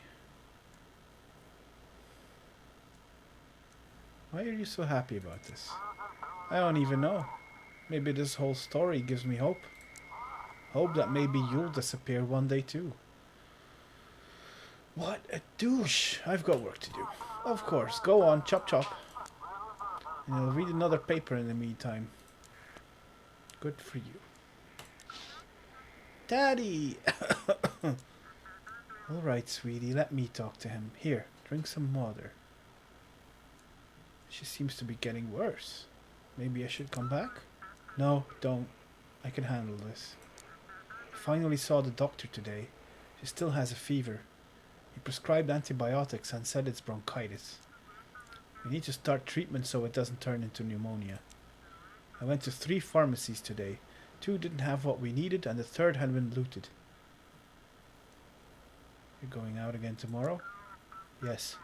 Why are you so happy about this? I don't even know. Maybe this whole story gives me hope. Hope that maybe you'll disappear one day too. What a douche. I've got work to do. Of course. Go on, chop chop. And I'll read another paper in the meantime. Good for you. Daddy! Alright, sweetie, let me talk to him. Here, drink some water. She seems to be getting worse. Maybe I should come back? No, don't. I can handle this. I finally saw the doctor today. She still has a fever. He prescribed antibiotics and said it's bronchitis. We need to start treatment so it doesn't turn into pneumonia. I went to 3 pharmacies today. 2 didn't have what we needed and the 3rd had been looted. You're going out again tomorrow? Yes.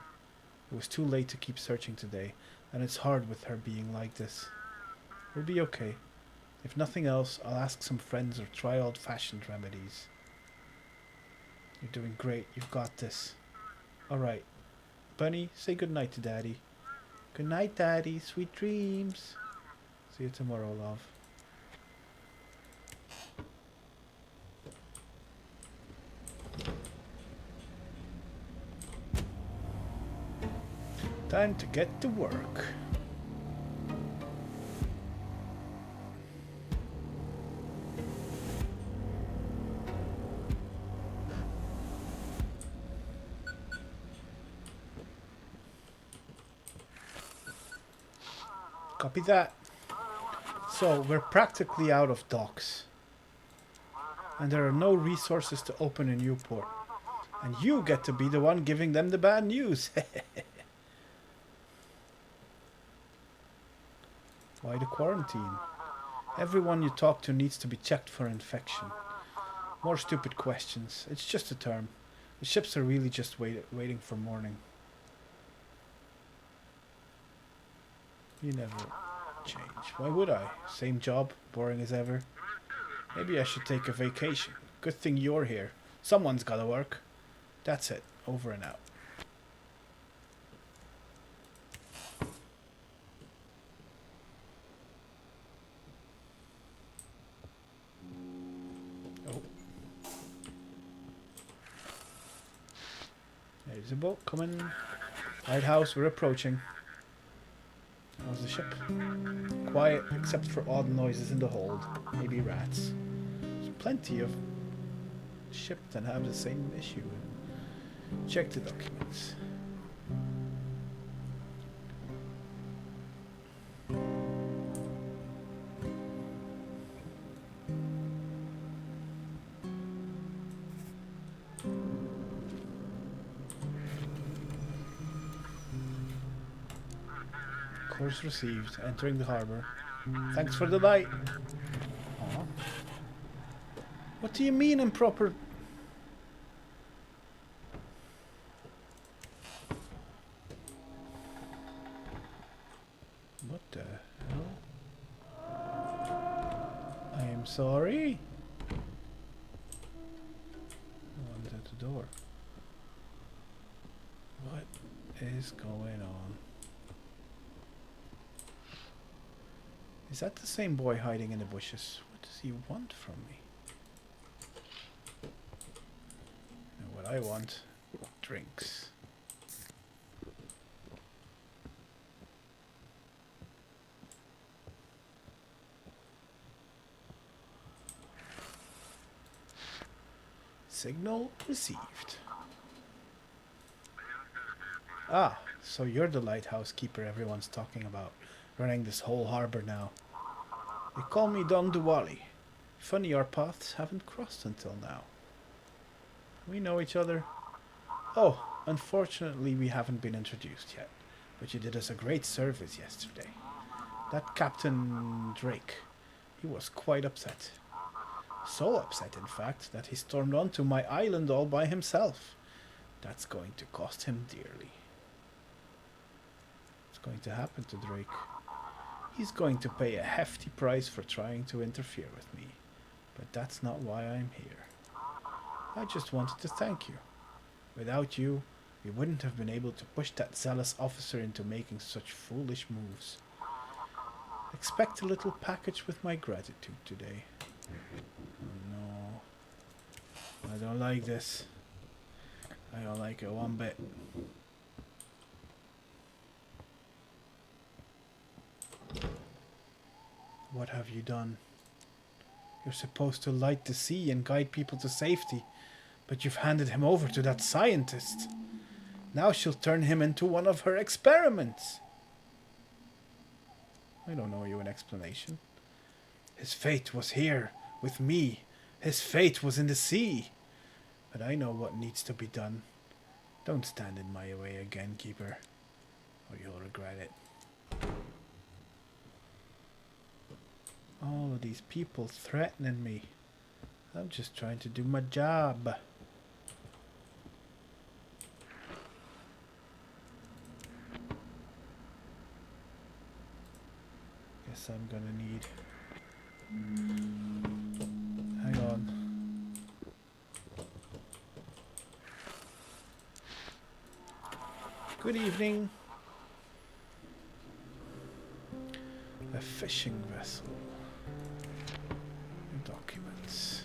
It was too late to keep searching today, and it's hard with her being like this. We'll be okay. If nothing else, I'll ask some friends or try old-fashioned remedies. You're doing great. You've got this. Alright. Bunny, say goodnight to Daddy. Good night, Daddy. Sweet dreams. See you tomorrow, love. Time to get to work. Copy that. So, we're practically out of docks. And there are no resources to open a new port. And you get to be the one giving them the bad news. Why the quarantine? Everyone you talk to needs to be checked for infection. More stupid questions. It's just a term. The ships are really just waiting for morning. You never change. Why would I? Same job, boring as ever. Maybe I should take a vacation. Good thing you're here. Someone's gotta work. That's it. Over and out. Oh. There's a boat coming. Lighthouse, we're approaching. How's the ship? Quiet, except for odd noises in the hold. Maybe rats. There's plenty of ships that have the same issue. Check the documents. Course received. Entering the harbor. Thanks for the light. Aww. What do you mean improper? What the hell? I am sorry. No one's at the door. What is going on? Is that the same boy hiding in the bushes? What does he want from me? And what I want? Drinks. Signal received. Ah, so you're the lighthouse keeper everyone's talking about, running this whole harbor now. They call me Don Duwali. Funny our paths haven't crossed until now. We know each other. Oh, unfortunately we haven't been introduced yet, but you did us a great service yesterday. That Captain Drake, he was quite upset. So upset, in fact, that he stormed onto my island all by himself. That's going to cost him dearly. What's going to happen to Drake? He's going to pay a hefty price for trying to interfere with me. But that's not why I'm here. I just wanted to thank you. Without you, we wouldn't have been able to push that zealous officer into making such foolish moves. Expect a little package with my gratitude today. Oh no. I don't like this. I don't like it one bit. What have you done? You're supposed to light the sea and guide people to safety, but you've handed him over to that scientist. Now she'll turn him into one of her experiments. I don't owe you an explanation. His fate was here, with me. His fate was in the sea. But I know what needs to be done. Don't stand in my way again, Keeper, or you'll regret it. All of these people threatening me. I'm just trying to do my job. Guess I'm gonna need... Hang on. Good evening. A fishing vessel. Documents.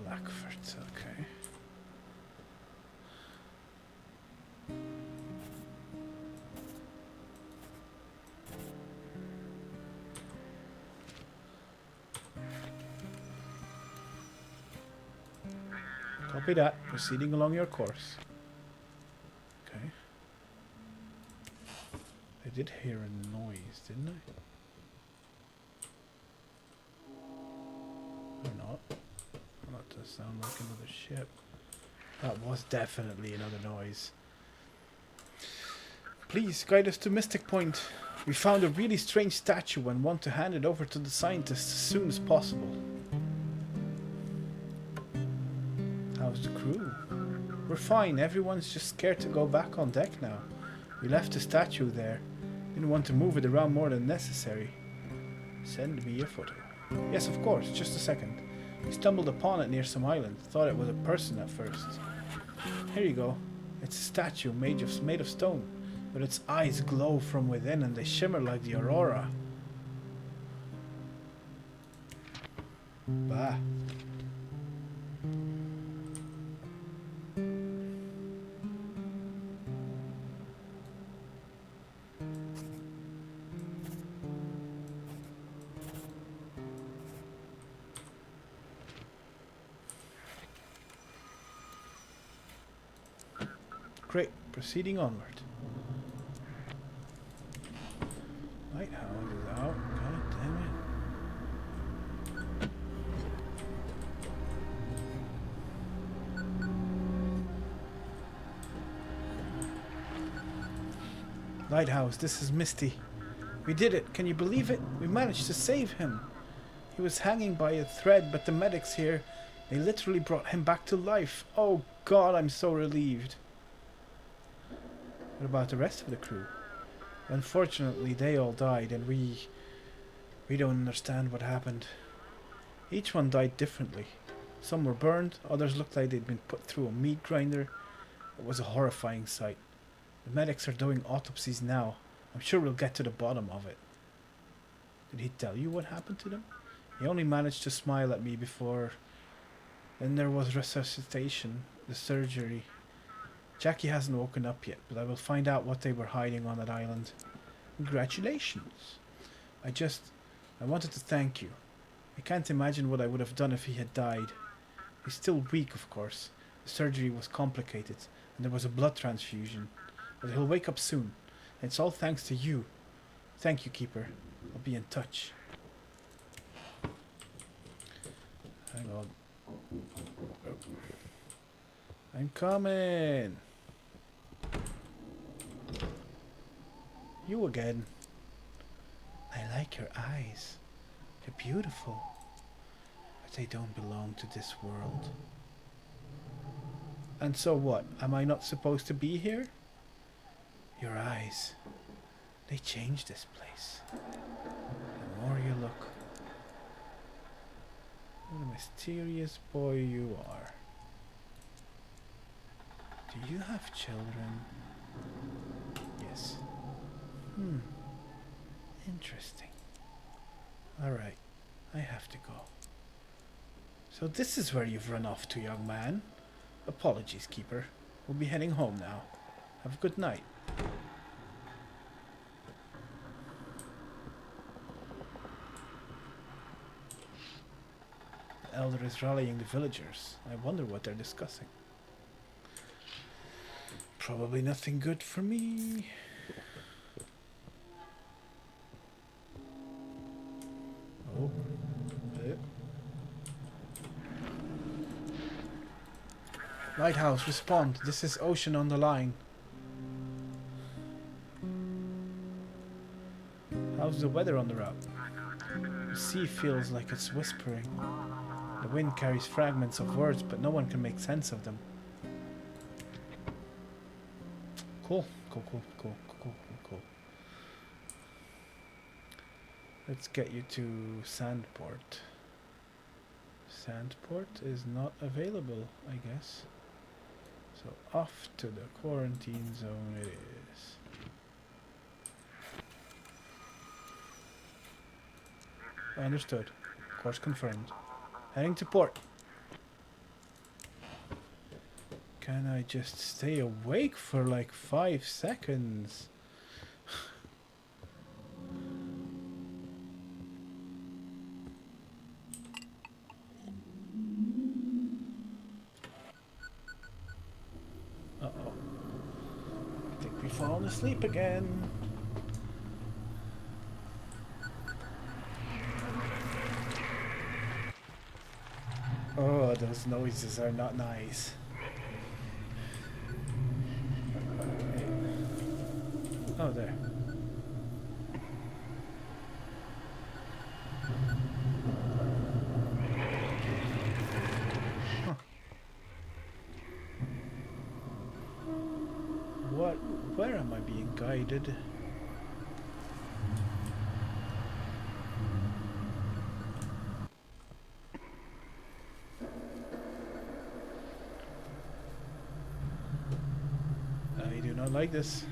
Blackfoot, okay. Copy that. Proceeding along your course. Okay. I did hear a noise, didn't I? Or not? That does sound like another ship. That was definitely another noise. Please guide us to Mystic Point. We found a really strange statue and want to hand it over to the scientists as soon as possible. How's the crew? We're fine. Everyone's just scared to go back on deck now. We left the statue there. Didn't want to move it around more than necessary. Send me a photo. Yes, of course. Just a second. We stumbled upon it near some island. Thought it was a person at first. Here you go. It's a statue made of stone, but its eyes glow from within and they shimmer like the aurora. Bah. Great, proceeding onward. Lighthouse is out. God damn it. Lighthouse, this is Misty. We did it. Can you believe it? We managed to save him. He was hanging by a thread, but the medics here, they literally brought him back to life. Oh God, I'm so relieved. What about the rest of the crew? Unfortunately, they all died, and we don't understand what happened. Each one died differently. Some were burned, others looked like they'd been put through a meat grinder. It was a horrifying sight. The medics are doing autopsies now. I'm sure we'll get to the bottom of it. Did he tell you what happened to them? He only managed to smile at me before. Then there was resuscitation, the surgery. Jackie hasn't woken up yet, but I will find out what they were hiding on that island. Congratulations. I wanted to thank you. I can't imagine what I would have done if he had died. He's still weak, of course. The surgery was complicated, and there was a blood transfusion. But he'll wake up soon. And it's all thanks to you. Thank you, Keeper. I'll be in touch. Hang on. I'm coming. You again. I like your eyes. They're beautiful. But They don't belong to this world. And so what? Am I not supposed to be here? Your eyes. They change this place. The more you look. What a mysterious boy you are. Do you have children? Yes. Interesting. Alright. I have to go. So this is where you've run off to, young man. Apologies, Keeper. We'll be heading home now. Have a good night. The elder is rallying the villagers. I wonder what they're discussing. Probably nothing good for me. Oh. Lighthouse, respond. This is Ocean on the line. How's the weather on the route? The sea feels like it's whispering. The wind carries fragments of words, but no one can make sense of them. Cool. Cool. Let's get you to Sandport. Sandport is not available, I guess. So off to the quarantine zone it is. Understood. Course confirmed. Heading to port. Can I just stay awake for like 5 seconds? Uh-oh. I think we've fallen asleep again. Oh, those noises are not nice. Oh, there. Huh. Where am I being guided? I do not like this.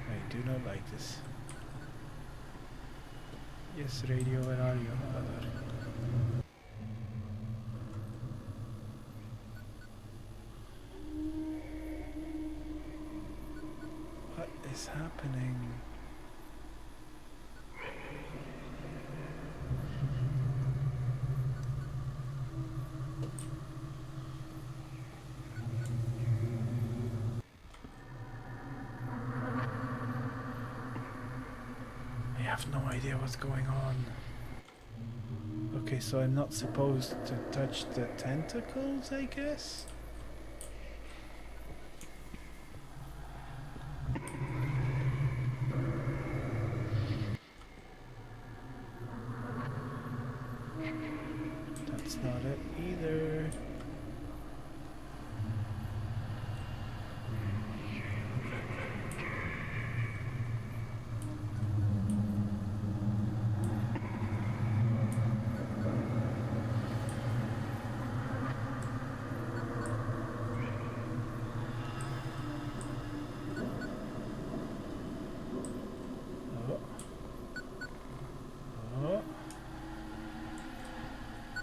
I do not like this. Yes, radio, where are you? What is happening? I have no idea what's going on. Okay, so I'm not supposed to touch the tentacles, I guess? That's not it either.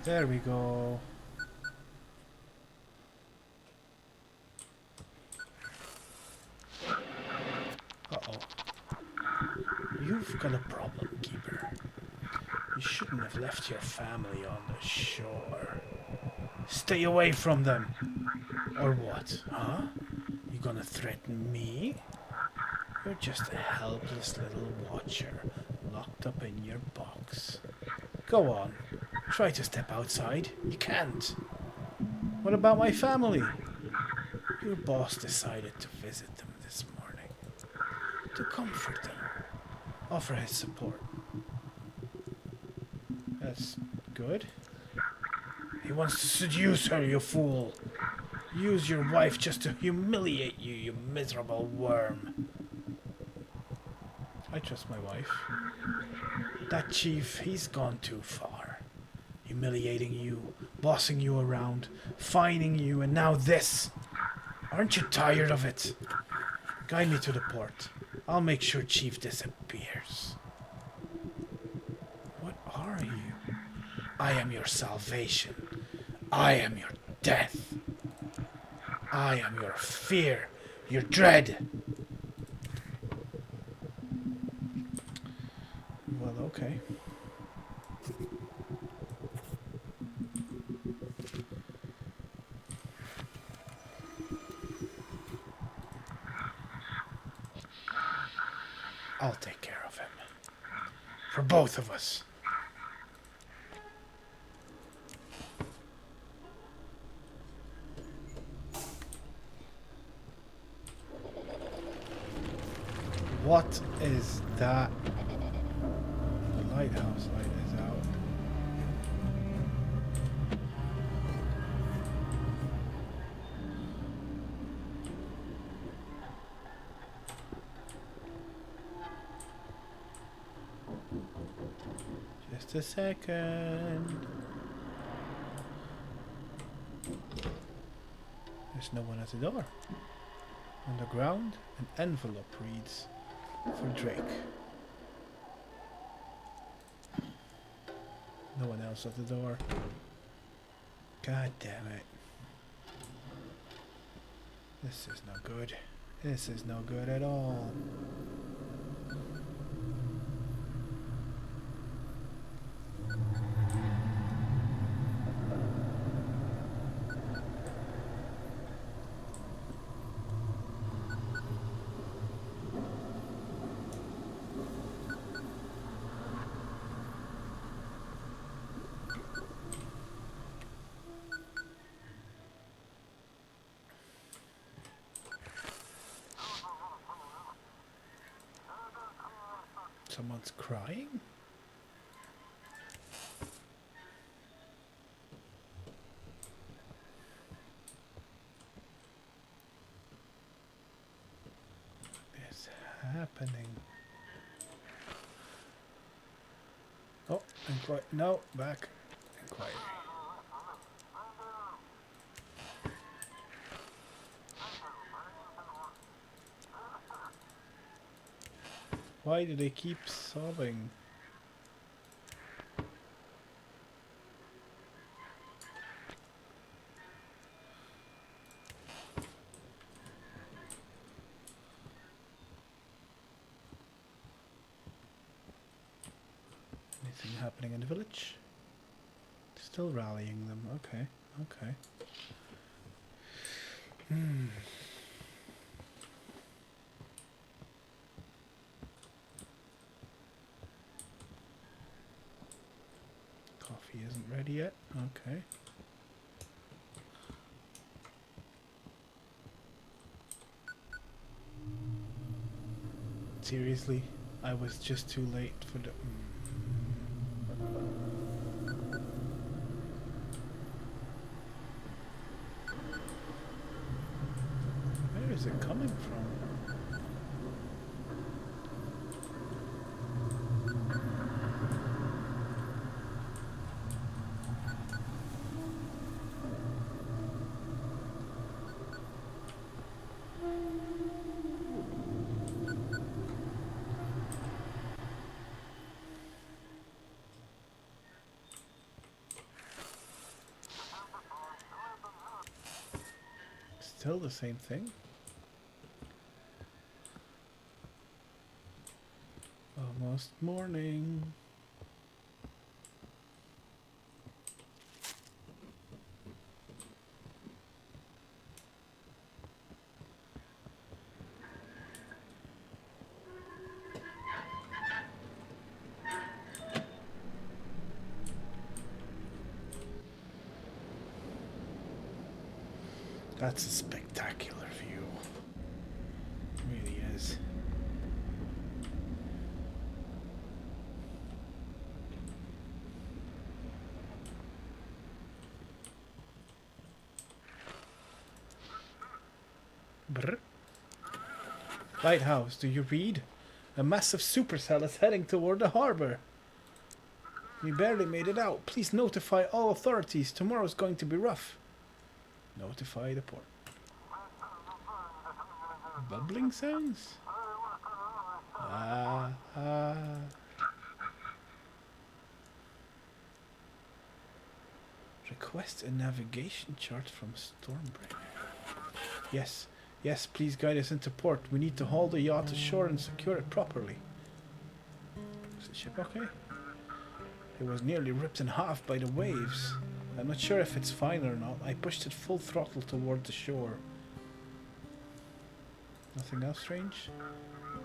There we go. Uh-oh. You've got a problem, Keeper. You shouldn't have left your family on the shore. Stay away from them. Or what, huh? You gonna threaten me? You're just a helpless little watcher, locked up in your box. Go on. Try to step outside. You can't. What about my family? Your boss decided to visit them this morning. To comfort them. Offer his support. That's good. He wants to seduce her, you fool. Use your wife just to humiliate you, you miserable worm. I trust my wife. That chief, he's gone too far. Humiliating you, bossing you around, fining you, and now this. Aren't you tired of it? Guide me to the port. I'll make sure Chief disappears. What are you? I am your salvation. I am your death. I am your fear, your dread. Well, okay. I'll take care of him. For both of us. What is that? The lighthouse light is out. Just a second. There's no one at the door. On the ground, an envelope reads, "For Drake." No one else at the door. God damn it. This is no good. This is no good at all. Someone's crying? What's happening? Oh, inquiry. No, back. Inquiry. Why do they keep sobbing? Anything happening in the village? Still rallying them. Okay, okay. Coffee isn't ready yet. Okay. Seriously, I was just too late for the... Where is it coming from? Still the same thing? Almost morning. That's a spectacular view. It really is. Brr. Lighthouse, do you read? A massive supercell is heading toward the harbor. We barely made it out. Please notify all authorities. Tomorrow's going to be rough. Notify the port. Bubbling sounds? Request a navigation chart from Stormbringer. Yes, yes, please guide us into port. We need to haul the yacht ashore and secure it properly. Is the ship okay? It was nearly ripped in half by the waves. I'm not sure if it's fine or not. I pushed it full throttle toward the shore. Nothing else strange?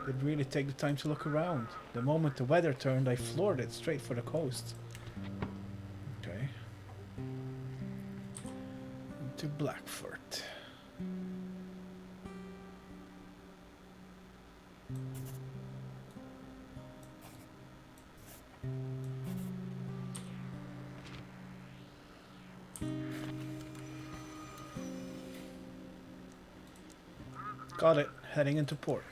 Didn't really take the time to look around. The moment the weather turned, I floored it straight for the coast. Okay. Into Blackfort. Got it. Heading into port.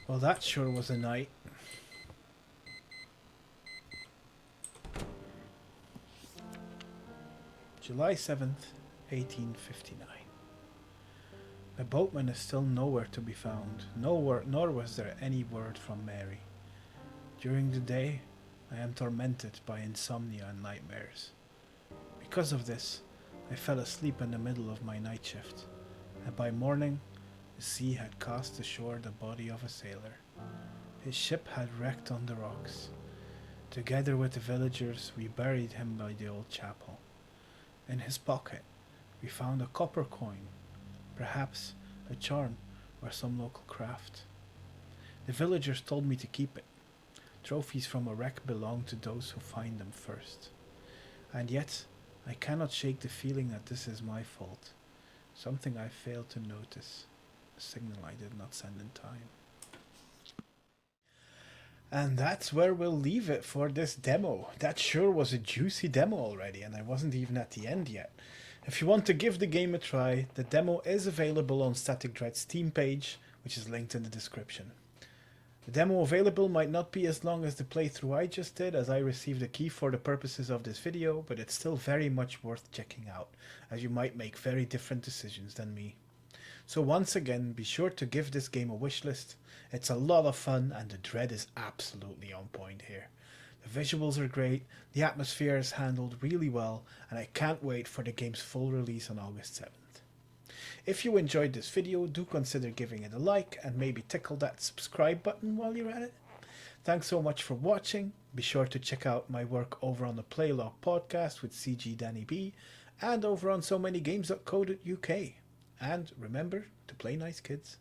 Well, that sure was a night. July 7th, 1859. The boatman is still nowhere to be found, nor was there any word from Mary. During the day, I am tormented by insomnia and nightmares. Because of this, I fell asleep in the middle of my night shift, and by morning, the sea had cast ashore the body of a sailor. His ship had wrecked on the rocks. Together with the villagers, we buried him by the old chapel. In his pocket, we found a copper coin, perhaps a charm or some local craft. The villagers told me to keep it. Trophies from a wreck belong to those who find them first. And yet, I cannot shake the feeling that this is my fault. Something I failed to notice. A signal I did not send in time. And that's where we'll leave it for this demo. That sure was a juicy demo already, and I wasn't even at the end yet. If you want to give the game a try, the demo is available on Static Dread's Steam page, which is linked in the description. The demo available might not be as long as the playthrough I just did, as I received a key for the purposes of this video, but it's still very much worth checking out, as you might make very different decisions than me. So once again, be sure to give this game a wishlist. It's a lot of fun and the dread is absolutely on point here. The visuals are great, the atmosphere is handled really well, and I can't wait for the game's full release on August 7th. If you enjoyed this video, do consider giving it a like and maybe tickle that subscribe button while you're at it. Thanks so much for watching. Be sure to check out my work over on the Playlog podcast with CG Danny B and over on so many games.co.uk. And remember to play nice, kids.